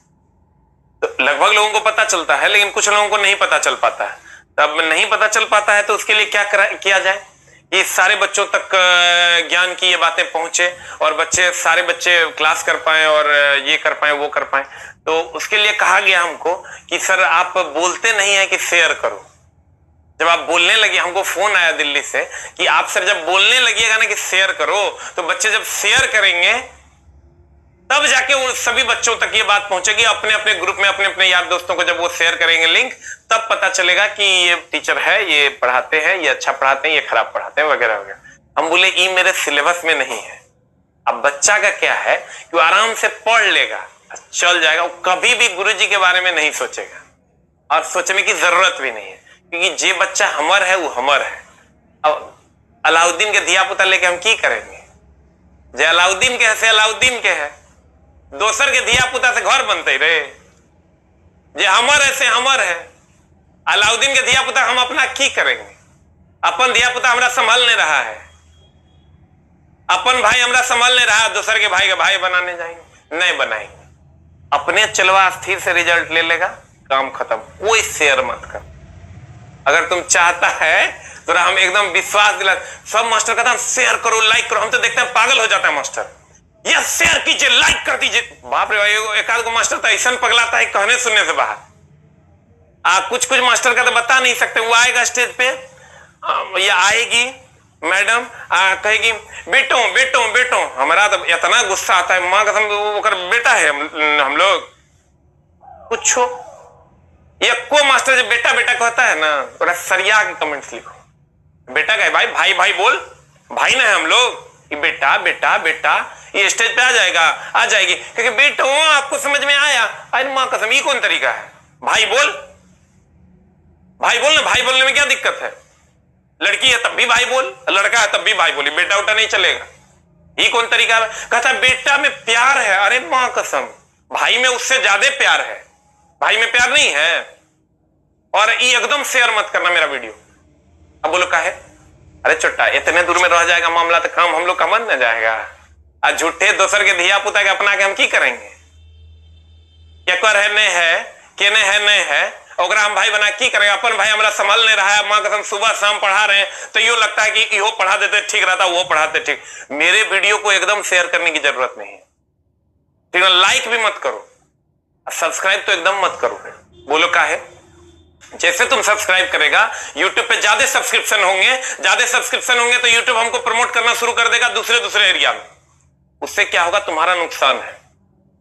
S1: तो लगभग लोगों को पता चलता है, लेकिन कुछ लोगों को नहीं पता चल पाता है। तब नहीं पता चल पाता है तो उसके लिए क्या किया जाए कि सारे बच्चों तक ज्ञान की ये बातें पहुंचे और सारे बच्चे क्लास कर पाए और ये कर पाए वो कर पाए। तो उसके लिए कहा गया हमको कि सर आप बोलते नहीं है कि शेयर करो। जब आप बोलने लगे, हमको फोन आया दिल्ली से कि आप सर जब बोलने लगिएगा ना कि शेयर करो, तो बच्चे जब शेयर करेंगे तब जाके उन सभी बच्चों तक ये बात पहुंचेगी। अपने अपने ग्रुप में अपने अपने यार दोस्तों को जब वो शेयर करेंगे लिंक, तब पता चलेगा कि ये टीचर है, ये पढ़ाते हैं, ये अच्छा पढ़ाते हैं, ये खराब पढ़ाते हैं वगैरह वगैरह। हम बोले ये मेरे सिलेबस में नहीं है। अब बच्चा का क्या है कि वो आराम से पढ़ लेगा, चल जाएगा, वो कभी भी गुरुजी के बारे में नहीं सोचेगा और सोचने की जरूरत भी नहीं है, क्योंकि जे बच्चा हमर है वो हमर है। अब अलाउद्दीन के धिया पुता लेके हम की करेंगे? जे अलाउद्दीन के है से अलाउद्दीन के है, दोसर के धिया पुता से घर बनते रे। जे हमर है से हमर है, अलाउद्दीन के धिया पुता हम अपना की करेंगे? अपन धिया पुता हमरा संभाल नहीं रहा है, अपन भाई हमरा संभाल नहीं रहा, दोसर के भाई बनाने जाएंगे? नहीं बनाएंगे। अपने चलवा स्थिर से रिजल्ट ले लेगा, काम खत्म। वो शेयर मत कर। अगर तुम चाहता है तो हम एकदम विश्वास दिला, सब मास्टर कहता है शेयर करो, लाइक करो। हम तो देखते हैं पागल हो जाता है मास्टर, यह शेयर कीजिए, लाइक कर दीजिए। बाप रे, एक आध को मास्टर तो ऐसा पगलाता है कहने सुनने से बाहर। कुछ मास्टर का तो बता नहीं सकते। वो आएगा स्टेज पे या आएगी मैडम, कहेगी बेटो बेटो बेटो। हमारा तो इतना गुस्सा आता है, माँ कसम वो बेटा है हम लोग। पूछो को मास्टर जब बेटा बेटा कहता है ना, थोड़ा सरिया के कमेंट्स लिखो। बेटा कहे भाई भाई बोल, भाई ना है हम लोग। बेटा बेटा बेटा, ये स्टेज पे आ जाएगा, आ जाएगी, क्योंकि बेटो आपको समझ में आया। अरे माँ कसम, ये कौन तरीका है? भाई बोल, भाई बोल ना। भाई बोलने में क्या दिक्कत है? लड़की है तब भी भाई बोल, लड़का है तब भी भाई बोली, बेटा उटा नहीं चलेगा। ये कौन तरीका है? कहता है बेटा में प्यार है। अरे माँ कसम, भाई में उससे ज्यादा प्यार है, भाई में प्यार नहीं है। और ये एकदम शेयर मत करना मेरा वीडियो। अब बोलो का है? अरे चुट्टा, इतने दूर में रह जाएगा मामला तो काम हम लोग का मन न जाएगा। आज झूठे दोसर के धिया पुता के अपना के हम की करेंगे? क्या कर है नहीं है, के नहीं है नहीं है, ओकरा हम भाई बना की करेंगे? अपन भाई हमारा संभाल नहीं रहा है, माँ कसम सुबह शाम पढ़ा रहे हैं, तो यो लगता है कि यो पढ़ा देते ठीक रहता, वो पढ़ाते ठीक। मेरे वीडियो को एकदम शेयर करने की जरूरत नहीं है, ठीक है? लाइक भी मत करो, सब्सक्राइब तो एकदम मत करो। बोलो का है? जैसे तुम सब्सक्राइब करेगा, YouTube पे ज्यादा सब्सक्रिप्शन होंगे तो YouTube हमको प्रमोट करना शुरू कर देगा दूसरे एरिया में। उससे क्या होगा? तुम्हारा नुकसान है।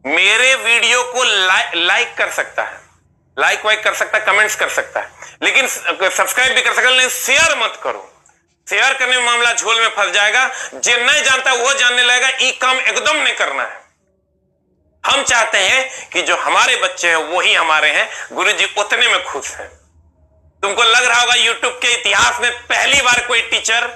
S1: मेरे वीडियो को लाइक कर सकता है, लाइक वाइक कर सकता है, कमेंट्स कर सकता है, लेकिन सब्सक्राइब भी कर सकता है, लेकिन शेयर मत करो। शेयर करने में मामला झोल में फंस जाएगा। जो नहीं जानता वो जानने लगेगा। ये काम एकदम नहीं करना है। हम चाहते हैं कि जो हमारे बच्चे हैं वही हमारे हैं। गुरुजी उतने में खुश हैं। तुमको लग रहा होगा यूट्यूब के इतिहास में पहली बार कोई टीचर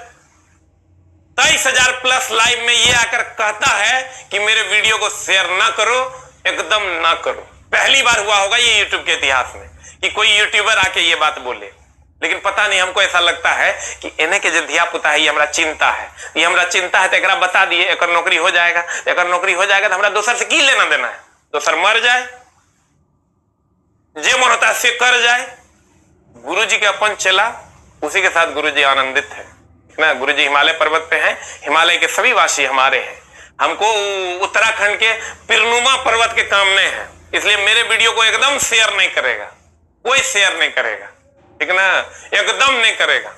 S1: 23,000 प्लस लाइव में ये आकर कहता है कि मेरे वीडियो को शेयर ना करो, एकदम ना करो। पहली बार हुआ होगा ये यूट्यूब के इतिहास में कि कोई यूट्यूबर आके ये बात बोले। लेकिन पता नहीं, हमको ऐसा लगता है कि इन्हें के जो धिया पुता है ये हमारा चिंता है, ये हमारा चिंता है तो एक बता दिए एक नौकरी हो जाएगा, एक नौकरी हो जाएगा तो हमारा दोसर से की लेना देना है। दोसर मर जाए, जे मन होता है से कर जाए। गुरुजी के अपन चला, उसी के साथ गुरुजी आनंदित है ना। गुरुजी हिमालय पर्वत पे हैं, हिमालय के सभी वासी हमारे हैं। हमको उत्तराखंड के पिरनुमा पर्वत के काम में है, इसलिए मेरे वीडियो को एकदम शेयर नहीं करेगा, कोई शेयर नहीं करेगा, ठीक ना, एकदम नहीं करेगा।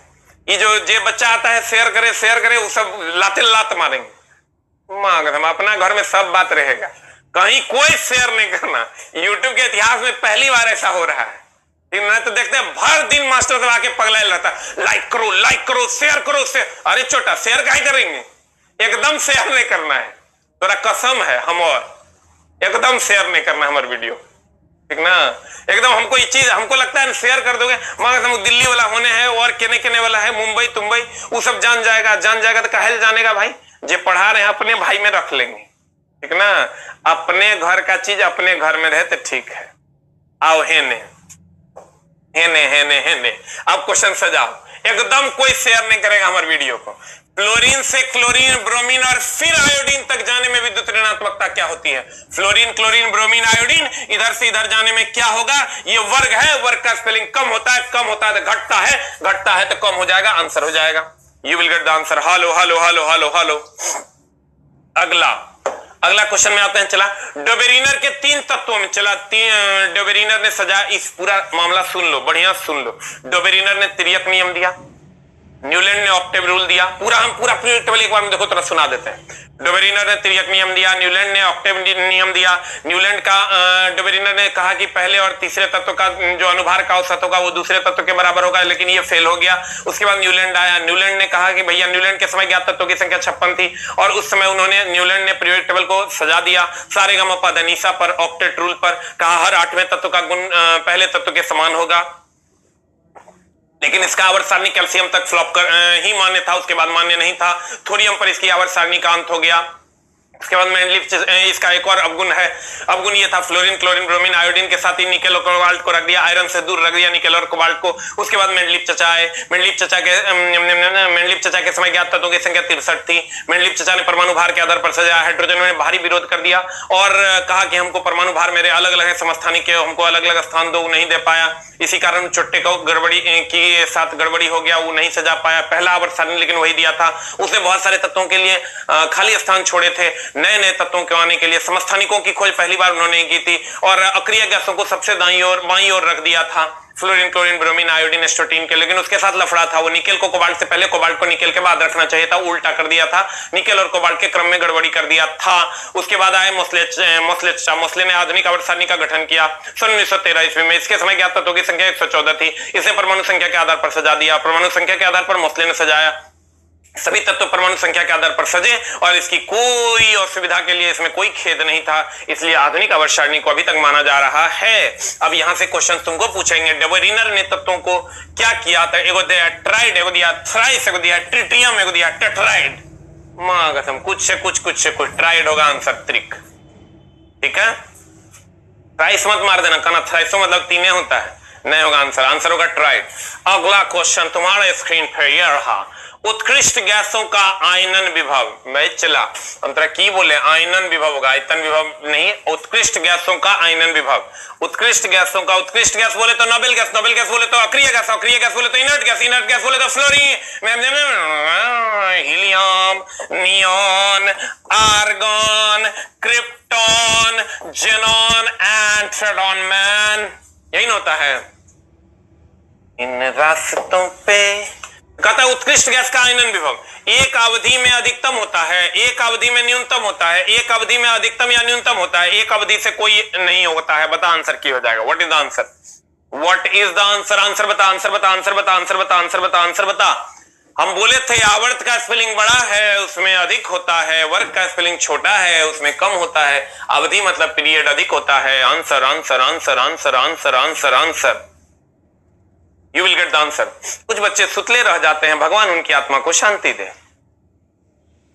S1: ये जो बच्चा आता है शेयर करे वो सब लाते लात मारेंगे। मांग हम अपना घर में सब बात रहेगा, कहीं कोई शेयर नहीं करना। यूट्यूब के इतिहास में पहली बार ऐसा हो रहा है। तो देखते हैं भर दिन मास्टर सब आके पगलाए रहता है, लाइक करो शेयर करो शेयर। अरे छोटा शेयर काहे करेंगे, एकदम शेयर नहीं करना है, तोरा कसम है। हम और एकदम शेयर नहीं करना हमारे वीडियो, ठीक ना। एकदम हमको ये चीज हमको लगता है शेयर कर दोगे मगर हम दिल्ली वाला होने हैं और केने वाला है, मुंबई तुम्बई वो सब जान जाएगा तो कहल जानेगा भाई। जे पढ़ा रहे हैं अपने भाई में रख लेंगे, ठीक ना। अपने घर का चीज अपने घर में रहे तो ठीक है। आओ हेने अब क्वेश्चन सजाओ। एकदम कोई शेयर नहीं करेगा हमारे वीडियो को। फ्लोरीन से क्लोरीन, ब्रोमीन और फिर आयोडीन तक जाने में विद्युत ऋणात्मकता क्या होती है? फ्लोरीन, क्लोरीन, ब्रोमीन, आयोडीन, इधर से इधर जाने में क्या होगा? ये वर्ग है, वर्ग का स्पेलिंग कम होता है तो घटता है तो कम हो जाएगा, आंसर हो जाएगा। You will get the answer. Hello. अगला क्वेश्चन में आते हैं। चला डोबेरिनर के 3 तत्वों में, डोबेरिनर ने सजा इस पूरा मामला सुन लो, बढ़िया सुन लो। डोबेरिनर ने तिर्यक नियम दिया, न्यूलैंड ने ऑक्टेव रूल दिया। हम पूरा टेबल एक बार में देखो, थोड़ा सुना देते हैं। डोबेरिनर ने तिर्यक नियम दिया, न्यूलैंड ने ऑक्टेव नियम दिया। न्यूलैंड का डोबेरिनर ने कहा कि पहले और तीसरे तत्व का जो अनुभार का औसत होगा वो दूसरे तत्व के बराबर होगा, लेकिन ये फेल हो गया। उसके बाद न्यूलैंड आया। न्यूलैंड ने कहा कि भैया न्यूलैंड के समय ज्ञात तत्वों की संख्या 56 थी और उस समय न्यूलैंड ने पीरियोडिक टेबल को सजा दिया सारे गामा पा धा नी सा पर, ऑक्टेट रूल पर। कहा हर 8वें तत्व का गुण पहले तत्व के समान होगा, लेकिन इसका आवर्त सारणी कैल्शियम तक फ्लॉप ही मान्य था, उसके बाद मान्य नहीं था। थोरियम पर इसकी आवर्त सारणी का अंत हो गया। उसके बाद मेंडलीफ इसका एक और अवगुण है। अवगुण ये था फ्लोरीन, क्लोरीन, ब्रोमीन, आयोडीन के साथ ही निकेल और कोबाल्ट को रख दिया, आयरन से दूर रख दिया निकेल और कोबाल्ट को। उसके बाद मेंडलीफ चचा आए। मेंडलीफ चचा के समय ज्ञात तत्वों की संख्या 63 थी। मेंडलीफ चचा ने परमाणु भार के आधार पर सजाया। हाइड्रोजन ने भारी विरोध कर दिया और कहा कि हमको परमाणु भार मेरे अलग अलग है, समस्थानिक के हमको अलग अलग स्थान दो, नहीं दे पाया। इसी कारण चोट्टे को गड़बड़ी के साथ गड़बड़ी हो गया, वो नहीं सजा पाया। पहला आवर्त सारणी लेकिन वही दिया था। उसने बहुत सारे तत्वों के लिए खाली स्थान छोड़े थे, नए तत्वों के आने के लिए। समस्थानिकों की खोज पहली बार उन्होंने की थी और अक्रिय गैसों को सबसे बाईं ओर रख दिया था, फ्लोरीन, क्लोरीन, ब्रोमीन, आयोडीन, एस्टोटीन के। लेकिन उसके साथ लफड़ा था, वो निकेल को कोबाल्ट से पहले, कोबाल्ट को निकेल के बाद रखना चाहिए था, उल्टा कर दिया था। निकेल और कोबाल्ट के क्रम में गड़बड़ी कर दिया था। उसके बाद आए मोस्ले ने आधुनिक आवर्त सारणी का गठन किया सन 1913 ईस्वी में। इसके समय ज्ञात तत्वों की संख्या 114 थी। इसे परमाणु संख्या के आधार पर सजा दिया। परमाणु संख्या के आधार पर मोस्ले ने सजाया। सभी तत्व परमाणु संख्या के आधार पर सजे और इसकी कोई असुविधा के लिए इसमें कोई खेद नहीं था, इसलिए आधुनिक आवर्त सारणी को अभी तक माना जा रहा है। अब यहां से क्वेश्चन तुमको पूछेंगे, डोबेरिनर ने तत्वों को क्या किया था? एगो दिया ट्राइड, एगो दिया थ्राइस, एगो दिया ट्रिटियम, एगो दिया टेट्राइड। मागम कुछ से कुछ ट्राइड होगा आंसर, त्रिक, ठीक है। थ्राइस मत मार देना, कहना थ्राइसो मतलब 3 होता है, नहीं होगा आंसर, आंसर होगा ट्राइड। अगला क्वेश्चन तुम्हारे स्क्रीन पर यह रहा, उत्कृष्ट गैसों का आयनन विभव। मैं चला अंतरा की बोले आयनन विभव होगा, आयतन विभव नहीं। उत्कृष्ट गैसों का आयनन विभव। उत्कृष्ट गैसों का, उत्कृष्ट गैस बोले तो नोबेल गैस, नोबेल गैस बोले तो अक्रिय गैस, अक्रिय गैस बोले तो इनर्ट गैस, इनर्ट गैस बोले तो fluorine, helium, neon, argon, krypton, xenon and radon. मैन यही ना होता है इन रास्तों पे। कहता है उत्कृष्ट गैस का आयनन विभव एक अवधि में अधिकतम होता है, एक अवधि में न्यूनतम होता है, एक अवधि में अधिकतम या न्यूनतम होता है, एक अवधि से कोई नहीं होता है। बता आंसर की हो जाएगा। What is the answer? What is the answer? Answer बता, आंसर बता, आंसर बता, आंसर बता, आंसर बता, आंसर बता। हम बोले थे आवर्त का स्पेलिंग बड़ा है उसमें अधिक होता है, वर्ग का स्पेलिंग छोटा है उसमें कम होता है, अवधि मतलब पीरियड अधिक होता है। Answer answer answer answer answer answer answer, you will get the answer. कुछ बच्चे सुतले रह जाते हैं, भगवान उनकी आत्मा को शांति दे,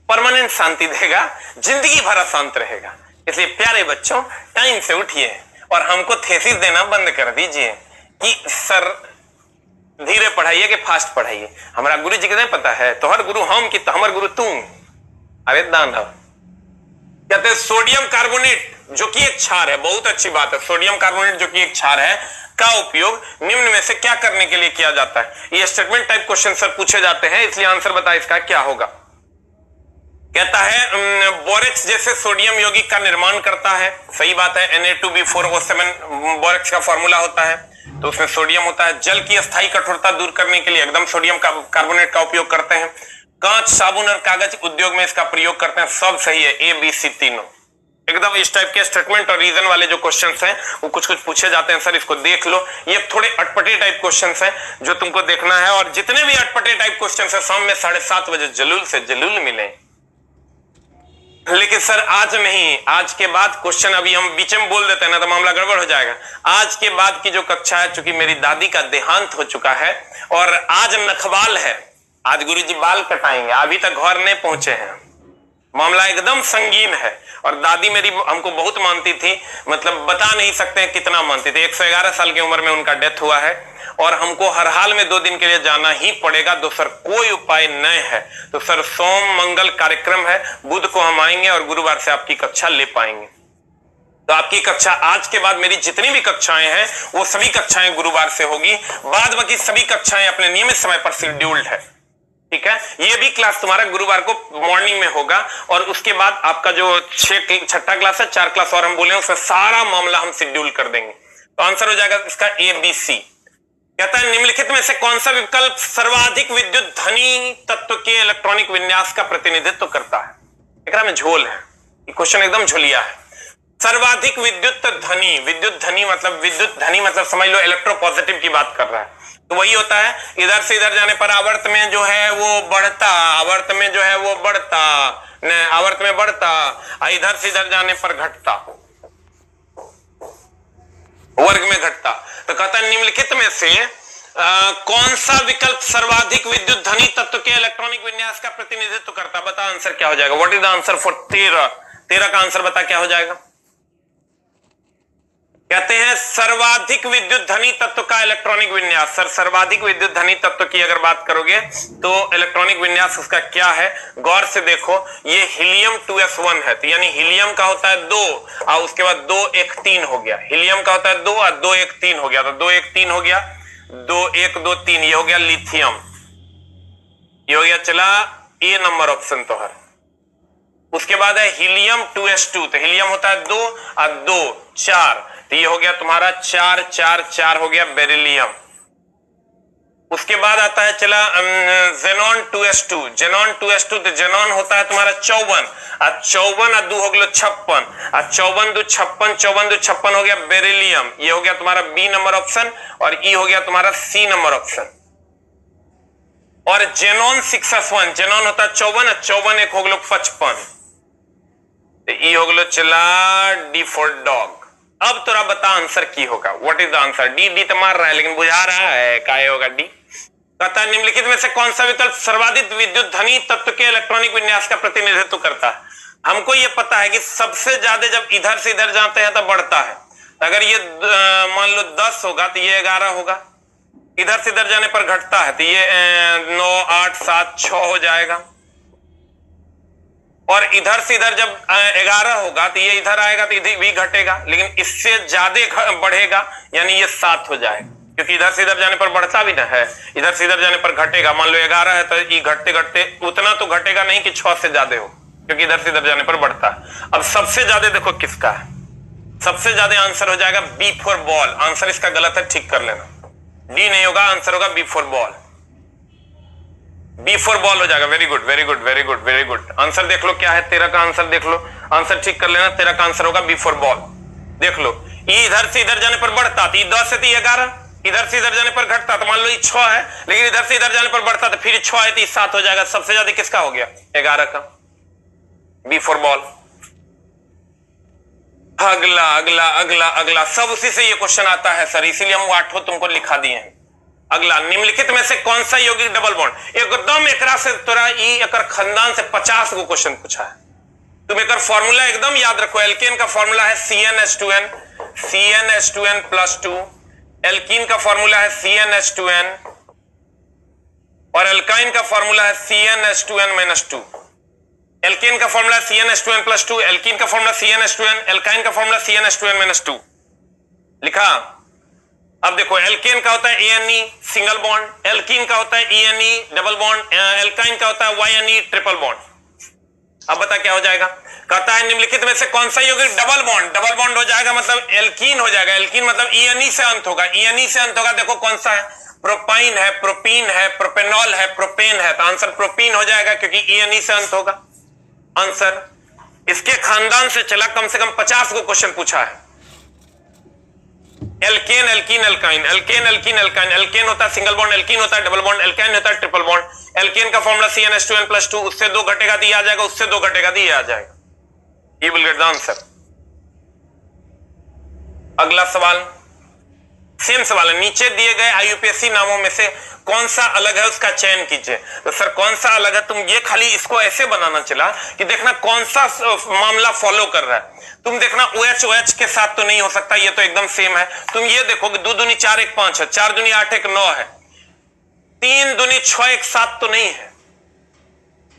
S1: परमानेंट शांति देगा, जिंदगी भर शांत रहेगा। इसलिए प्यारे बच्चों टाइम से उठिए और हमको थेसिस देना बंद कर दीजिए कि सर धीरे पढ़ाइए कि फास्ट पढ़ाइए। हमारा गुरु जी को नहीं पता है, तो हर गुरु हम की तो हमारे गुरु तुम। अरे दानव कहते हैं सोडियम कार्बोनेट जो कि एक क्षार है, बहुत अच्छी बात है। सोडियम कार्बोनेट जो कि एक क्षार है का उपयोग निम्न में से क्या करने के लिए किया जाता है? ये स्टेटमेंट टाइप क्वेश्चन सर पूछे जाते हैं, इसलिए आंसर बता इसका क्या होगा। कहता है बोरेक्स जैसे सोडियम यौगिक का निर्माण करता है। सही बात है, Na2B4O7 बोरेक्स का फॉर्मूला होता है, तो उसमें सोडियम होता है। जल की अस्थायी कठोरता दूर करने के लिए एकदम सोडियम कार्बोनेट का उपयोग करते हैं। कांच, साबुन और कागज उद्योग में इसका प्रयोग करते हैं। सब सही है, ABC तीनों एकदम। इस टाइप के स्टेटमेंट और रीजन वाले जो क्वेश्चंस हैं वो कुछ कुछ पूछे जाते हैं सर, इसको देख लो। ये थोड़े अटपटे टाइप क्वेश्चंस हैं जो तुमको देखना है, और जितने भी अटपटे टाइप क्वेश्चंस हैं शाम में 7:30 बजे जलूल से जलूल मिले। लेकिन सर आज नहीं, आज के बाद क्वेश्चन अभी हम बीच में बोल देते हैं ना तो मामला गड़बड़ हो जाएगा। आज के बाद की जो कक्षा है, चूंकि मेरी दादी का देहांत हो चुका है और आज नखवाल है, आज गुरुजी बाल कटाएंगे, अभी तक घर नहीं पहुंचे हैं, मामला एकदम संगीन है। और दादी मेरी हमको बहुत मानती थी, मतलब बता नहीं सकते हैं कितना मानती थी। 111 साल की उम्र में उनका डेथ हुआ है और हमको हर हाल में 2 दिन के लिए जाना ही पड़ेगा। तो सर कोई उपाय नहीं है, तो सर सोम मंगल कार्यक्रम है, बुध को हम आएंगे और गुरुवार से आपकी कक्षा ले पाएंगे। तो आपकी कक्षा आज के बाद मेरी जितनी भी कक्षाएं हैं वो सभी कक्षाएं गुरुवार से होगी, बाद बाकी सभी कक्षाएं अपने नियमित समय पर शेड्यूल्ड है। ठीक है, ये भी क्लास तुम्हारा गुरुवार को मॉर्निंग में होगा और उसके बाद आपका जो 6ठा क्लास है, 4 क्लास और हम बोले उसमें सारा मामला हम शेड्यूल कर देंगे। तो आंसर हो जाएगा इसका ABC। कहता है निम्नलिखित में से कौन सा विकल्प सर्वाधिक विद्युत धनी तत्व के इलेक्ट्रॉनिक विन्यास का प्रतिनिधित्व करता है? एकरा में झोल है, ये क्वेश्चन एकदम झोलिया है। सर्वाधिक विद्युत धनी मतलब समझ लो इलेक्ट्रोपॉजिटिव की बात कर रहा है, तो वही होता है इधर से इधर जाने पर आवर्त में जो है वो बढ़ता, आवर्त में जो है वो बढ़ता, आवर्त में बढ़ता, इधर से इधर जाने पर घटता, वर्ग में घटता। तो कहता है निम्नलिखित में से कौन सा विकल्प सर्वाधिक विद्युत धनी तत्व के इलेक्ट्रॉनिक विन्यास का प्रतिनिधित्व करता? बता आंसर क्या हो जाएगा? What is the answer for 13 का आंसर बता क्या हो जाएगा? कहते हैं सर्वाधिक विद्युत धनी तत्व का इलेक्ट्रॉनिक विन्यास। सर सर्वाधिक विद्युत धनी तत्व की अगर बात करोगे तो इलेक्ट्रॉनिक विन्यास उसका क्या है? गौर से देखो, ये हीलियम 2s1 है, तो यानी हीलियम का होता है 2 और उसके बाद 2 1 3 हो गया। हीलियम का होता है 2 और 2 1 3 हो गया, तो 2 1 3 हो गया, 2 1 2 3 ये हो गया लिथियम, ये हो गया चला ए नंबर ऑप्शन तो है। उसके बाद है हीलियम 2s2, तो हीलियम होता है 2 और 2 4, तो ये हो गया तुम्हारा 4 4 4 हो गया बेरिलियम। उसके बाद आता है चला जेनॉन 2s2, जेनॉन 2s2, तो जेनॉन होता है तुम्हारा 54 और 54 और 2 हो गया 56 और 54 2 56, 54 2 56 हो गया बेरिलियम, ये हो गया तुम्हारा बी नंबर ऑप्शन और ई हो गया तुम्हारा सी नंबर ऑप्शन। और जेनॉन 6s1, जेनॉन होता है 54 और 54 एक हो गया 55, तो ई हो गया चला डी फॉर डॉग। अब तोरा बता आंसर की होगा, what is the answer? D तो मार रहा है लेकिन बुझा रहा है काय होगा डी। कहता है निम्नलिखित में से कौन सा विकल्प सर्वाधिक विद्युत धनी तत्व के इलेक्ट्रॉनिक विन्यास का प्रतिनिधित्व करता है? हमको ये पता है कि सबसे ज्यादा जब इधर से इधर जाते हैं तो बढ़ता है। अगर ये मान लो 10 होगा तो ये 11 होगा, इधर से इधर जाने पर घटता है तो ये 9 8 7 6 हो जाएगा, और इधर से इधर जब 11 होगा तो ये इधर आएगा तो इधर भी घटेगा, लेकिन इससे ज्यादा बढ़ेगा यानी ये 7 हो जाएगा, क्योंकि इधर से इधर जाने पर बढ़ता भी ना है, इधर से इधर जाने पर घटेगा। मान लो 11 है तो ये घटते घटते उतना तो घटेगा नहीं कि 6 से ज्यादा हो, क्योंकि इधर से इधर जाने पर बढ़ता है। अब सबसे ज्यादा देखो किसका है, सबसे ज्यादा आंसर हो जाएगा बी फॉर बॉल। आंसर इसका गलत है, ठीक कर लेना, डी नहीं होगा, आंसर होगा B for ball, B for ball हो जाएगा। Very good very good very good very good. Answer देख लो क्या है, 13 का आंसर देख लो, आंसर ठीक कर लेना, 13 का आंसर होगा बी फॉर बॉल। देख लो, इधर से इधर जाने पर बढ़ता, 10 से 11, इधर से इधर जाने पर घटता, तो मान लो ये 6 है, लेकिन इधर से इधर जाने पर बढ़ता, तो फिर 6 है तो 7 हो जाएगा। सबसे ज्यादा किसका हो गया? 11 का। B for ball. अगला अगला अगला अगला सब उसी से ये क्वेश्चन आता है सर, इसीलिए हम 8 तुमको लिखा दिए हैं। अगला, निम्नलिखित में से कौन सा यौगिक डबल बॉन्ड, एकदम एकरा से तोरा एकर खानदान से 50 को क्वेश्चन पूछा है। तुम एक फॉर्मूला एकदम याद रखो। एल्केन का फॉर्मूला है CnH2n, CnH2n प्लस 2। एल्कीन का फॉर्मूला है CnH2n और एल्काइन का फॉर्मूला है CnH2n माइनस 2। एल्केन का फॉर्मूला CnH2n प्लस 2, एल्कीन का फॉर्मूला CnH2n, एल्काइन का फॉर्मूला CnH2n माइनस 2। लिखा। अब देखो, एल्केन का होता है ANE सिंगल बॉन्ड, एल्कीन का होता है ENE डबल बॉन्ड, एल्काइन का होता है YNE ट्रिपल बॉन्ड। अब बता क्या हो जाएगा? कहता है निम्नलिखित में से कौन सा यौगिक डबल बॉन्ड, डबल बॉन्ड हो जाएगा मतलब एल्कीन हो जाएगा। एल्कीन मतलब ENE से अंत होगा, ENE से अंत होगा। देखो कौन सा है? प्रोपाइन है, प्रोपीन है, प्रोपेनॉल है, प्रोपेन है, तो आंसर प्रोपीन हो जाएगा क्योंकि ENE से अंत होगा आंसर। इसके खानदान से चला कम से कम 50 को क्वेश्चन पूछा है। Alkane alkene alkyne, alkane alkene alkyne, alkane होता है सिंगल बॉन्ड, एल्कीन होता है डबल बॉन्ड, एल्काइन होता है ट्रिपल बॉन्ड। एल्केन का फॉर्मूला CnH2n प्लस 2, उससे 2 घटेगा तो ये आ जाएगा, उससे 2 घटेगा तो ये आ जाएगा। ये विल गेट द आंसर। अगला सवाल, सेम सवाल है। नीचे दिए गए IUPAC नामों में से कौन सा अलग है उसका चयन कीजिए। तो सर कौन सा अलग है, तुम ये खाली इसको ऐसे बनाना चला कि देखना कौन सा मामला फॉलो कर रहा है। तुम देखना OH के साथ तो नहीं हो सकता, ये तो एकदम सेम है। तुम ये देखो कि 2 दूनी 4 1 5 है, 4 दूनी 8 1 9 है, 3 दूनी 6 1 7 तो नहीं है,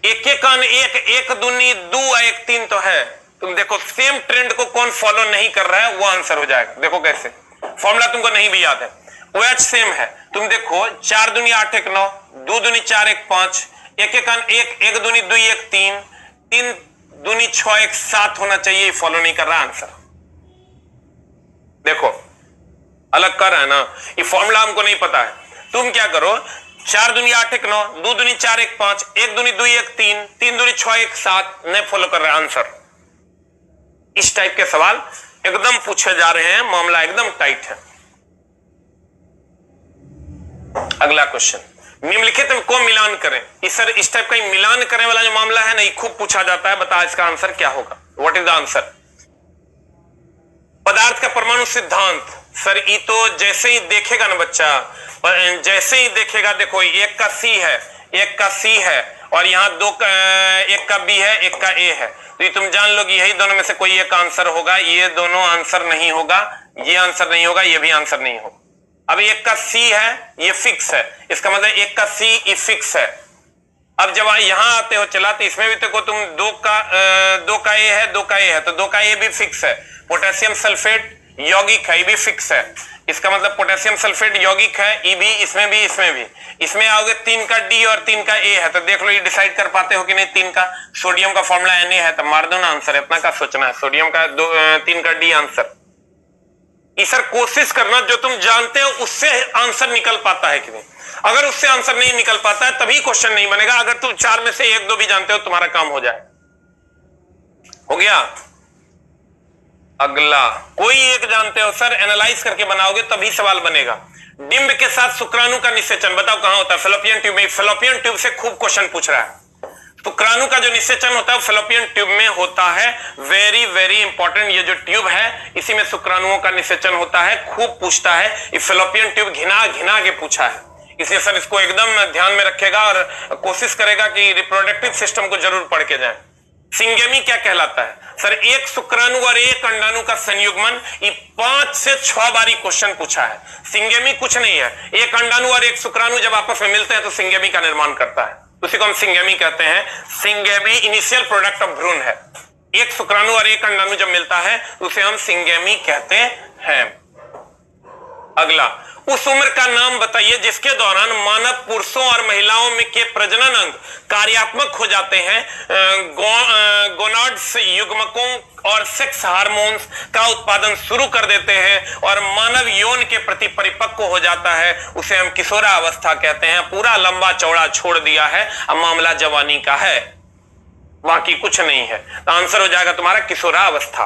S1: 1 1 1 1 दूनी 2 1 3 तो है। तुम देखो सेम ट्रेंड को कौन फॉलो नहीं कर रहा है वो आंसर हो जाएगा। देखो कैसे, फॉर्मूला तुमको नहीं भी याद है, OH सेम है। तुम देखो 4 दूनी 8 1 9, 2 दूनी 4 1 5, 1 1 1 1 दूनी 2 1 3, 3 दूनी 6 1 7 होना चाहिए, फॉलो नहीं कर रहा आंसर। देखो अलग कर रहा है ना, ये फॉर्मूला हमको नहीं पता है। तुम क्या करो, 4 दूनी 8 1 9, 2 दूनी 4 1 5, 1 दूनी 2 1 3, 3 दूनी 6 1 7 नहीं फॉलो कर रहा आंसर। इस टाइप के सवाल एकदम पूछे जा रहे हैं, मामला एकदम टाइट है। अगला क्वेश्चन, निम्नलिखित को मिलान करें। इस टाइप का मिलान करने वाला जो मामला है ना, ये खूब पूछा जाता है। बता इसका आंसर क्या होगा, व्हाट इज द आंसर? पदार्थ का परमाणु सिद्धांत। सर ये तो जैसे ही देखेगा ना बच्चा, जैसे ही देखेगा, देखो एक का C है, एक का C है और यहाँ एक का B है, एक का A है, तो ये तुम जान लो कि यही दोनों में से कोई एक आंसर होगा। ये दोनों आंसर नहीं होगा, ये आंसर नहीं होगा, ये भी आंसर नहीं होगा। अब एक का C है, ये फिक्स है, इसका मतलब एक का C ये फिक्स है। अब जब यहां आते हो चला, तो इसमें भी देखो तुम 2 का A है, 2 का A है, तो 2 का A भी फिक्स है। पोटेशियम सल्फेट यौगिक है, ये भी फिक्स है। इसका मतलब पोटेशियम सल्फेट यौगिक है, ये भी, इसमें भी, इसमें भी। इसमें आओगे 3 का D और 3 का A है, तो देख लो ये डिसाइड कर पाते हो कि नहीं। 3 का सोडियम का फॉर्मूला Na है, तो मार दो ना आंसर, इतना का सोचना है। सोडियम का 3 का D आंसर। सर कोशिश करना जो तुम जानते हो उससे आंसर निकल पाता है कि नहीं। अगर उससे आंसर नहीं निकल पाता है तभी क्वेश्चन नहीं बनेगा। अगर तुम 4 में से 1 2 भी जानते हो तुम्हारा काम हो जाए। हो गया। अगला, कोई एक जानते हो सर, एनालाइज करके बनाओगे तभी सवाल बनेगा। डिंब के साथ शुक्राणु का निषेचन बताओ कहां होता है? फेलोपियन ट्यूब में। फेलोपियन ट्यूब से खूब क्वेश्चन पूछ रहा है। शुक्राणु का जो निषेचन होता है फेलोपियन ट्यूब में होता है। वेरी वेरी इंपॉर्टेंट, ये जो ट्यूब है इसी में शुक्राणुओं का निषेचन होता है। खूब पूछता है ये फेलोपियन ट्यूब, घिना घिना के पूछा है, इसलिए सर इसको एकदम ध्यान में रखेगा और कोशिश करेगा कि रिप्रोडक्टिव सिस्टम को जरूर पढ़ के जाए। सिंगेमी क्या कहलाता है? सर एक शुक्राणु और एक अंडाणु का संयुग्मन, ये 5 से 6 बारी क्वेश्चन पूछा है। सिंगेमी कुछ नहीं है, एक अंडाणु और एक शुक्राणु जब आपस में मिलते हैं तो सिंगेमी का निर्माण करता है, उसी को हम सिंगेमी कहते हैं। सिंगेमी इनिशियल प्रोडक्ट ऑफ भ्रूण है। एक शुक्राणु और एक अंडाणु जब मिलता है उसे हम सिंगेमी कहते हैं। अगला, उस उम्र का नाम बताइए जिसके दौरान मानव पुरुषों और महिलाओं में के प्रजनन अंग कार्यात्मक हो जाते हैं, गोनाड्स युग्मकों और सेक्स हार्मोन्स का उत्पादन शुरू कर देते हैं और मानव यौन के प्रति परिपक्व हो जाता है, उसे हम किशोरावस्था कहते हैं। पूरा लंबा चौड़ा छोड़ दिया है, अब मामला जवानी का है, बाकी कुछ नहीं है। तो आंसर हो जाएगा तुम्हारा किशोरावस्था।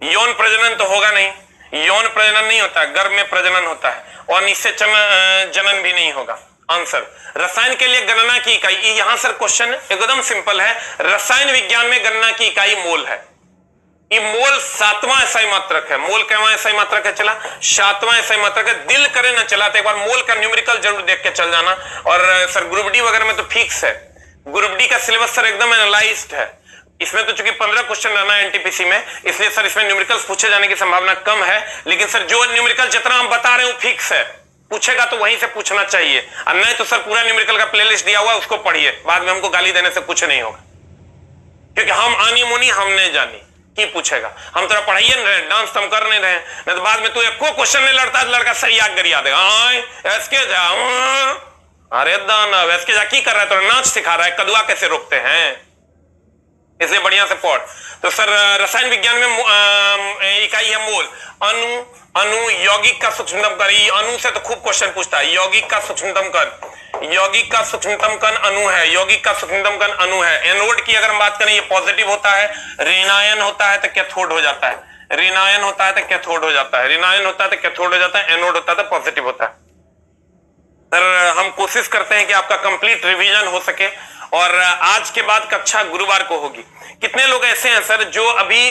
S1: यौन प्रजनन तो होगा नहीं, यौन प्रजनन नहीं होता है, गर्भ में प्रजनन होता है, और निषेचन जनन भी नहीं होगा। आंसर, रसायन के लिए गणना की इकाई, यहां सर क्वेश्चन एकदम सिंपल है, रसायन विज्ञान में गणना की इकाई मोल है। ये मोल 7वां एसआई मात्रक है। मोल कैवा एसआई मात्रक है चला, 7वां एसआई मात्रक है। दिल करे ना चला तो एक बार मोल का न्यूमेरिकल जरूर देख के चल जाना। और सर ग्रुप डी वगैरह में तो फिक्स है, ग्रुप डी का सिलेबस सर एकदम एनालाइज्ड है। इसमें तो चूंकि 15 क्वेश्चन रहना है एनटीपीसी में, इसलिए सर इसमें न्यूमेरिकल्स पूछे जाने की संभावना कम है। लेकिन सर जो न्यूमेरिकल जितना हम बता रहे हैं वो फिक्स है, पूछेगा तो वहीं से पूछना चाहिए, और नहीं तो सर पूरा न्यूमेरिकल का प्लेलिस्ट दिया हुआ है, उसको पढ़िए, बाद में हमको गाली देने से कुछ नहीं होगा, क्योंकि हम आनी मुनी हम नहीं जानी की पूछेगा। हम तेरा पढ़ाइए नहीं रहे, डांस तो हम कर नहीं रहे, नहीं तो बाद में तू एको क्वेश्चन नहीं लड़ता लड़का सही आग गरिया देगा। एसके जा, अरे दानव एसके जा की कर रहा है, तो नाच सिखा रहा है, कदुआ कैसे रोकते हैं, इसलिए बढ़िया से पढ़। तो सर रसायन विज्ञान में इकाई है मोल। अणु, अणु यौगिक का सूक्ष्मतम कण, अणु से तो खूब क्वेश्चन पूछता है। यौगिक का सूक्ष्मतम कण, यौगिक का सूक्ष्मतम कण अणु है, यौगिक का सूक्ष्मतम कण अणु है। एनोड की अगर हम बात करें, ये पॉजिटिव होता है, ऋणायन होता है तो कैथोड हो जाता है, ऋणायन होता है तो कैथोड हो जाता है, ऋणायन होता है तो कैथोड हो जाता है, एनोड होता है तो पॉजिटिव होता है। सर हम कोशिश करते हैं कि आपका कंप्लीट रिवीजन हो सके, और आज के बाद कक्षा गुरुवार को होगी। कितने लोग ऐसे हैं सर जो अभी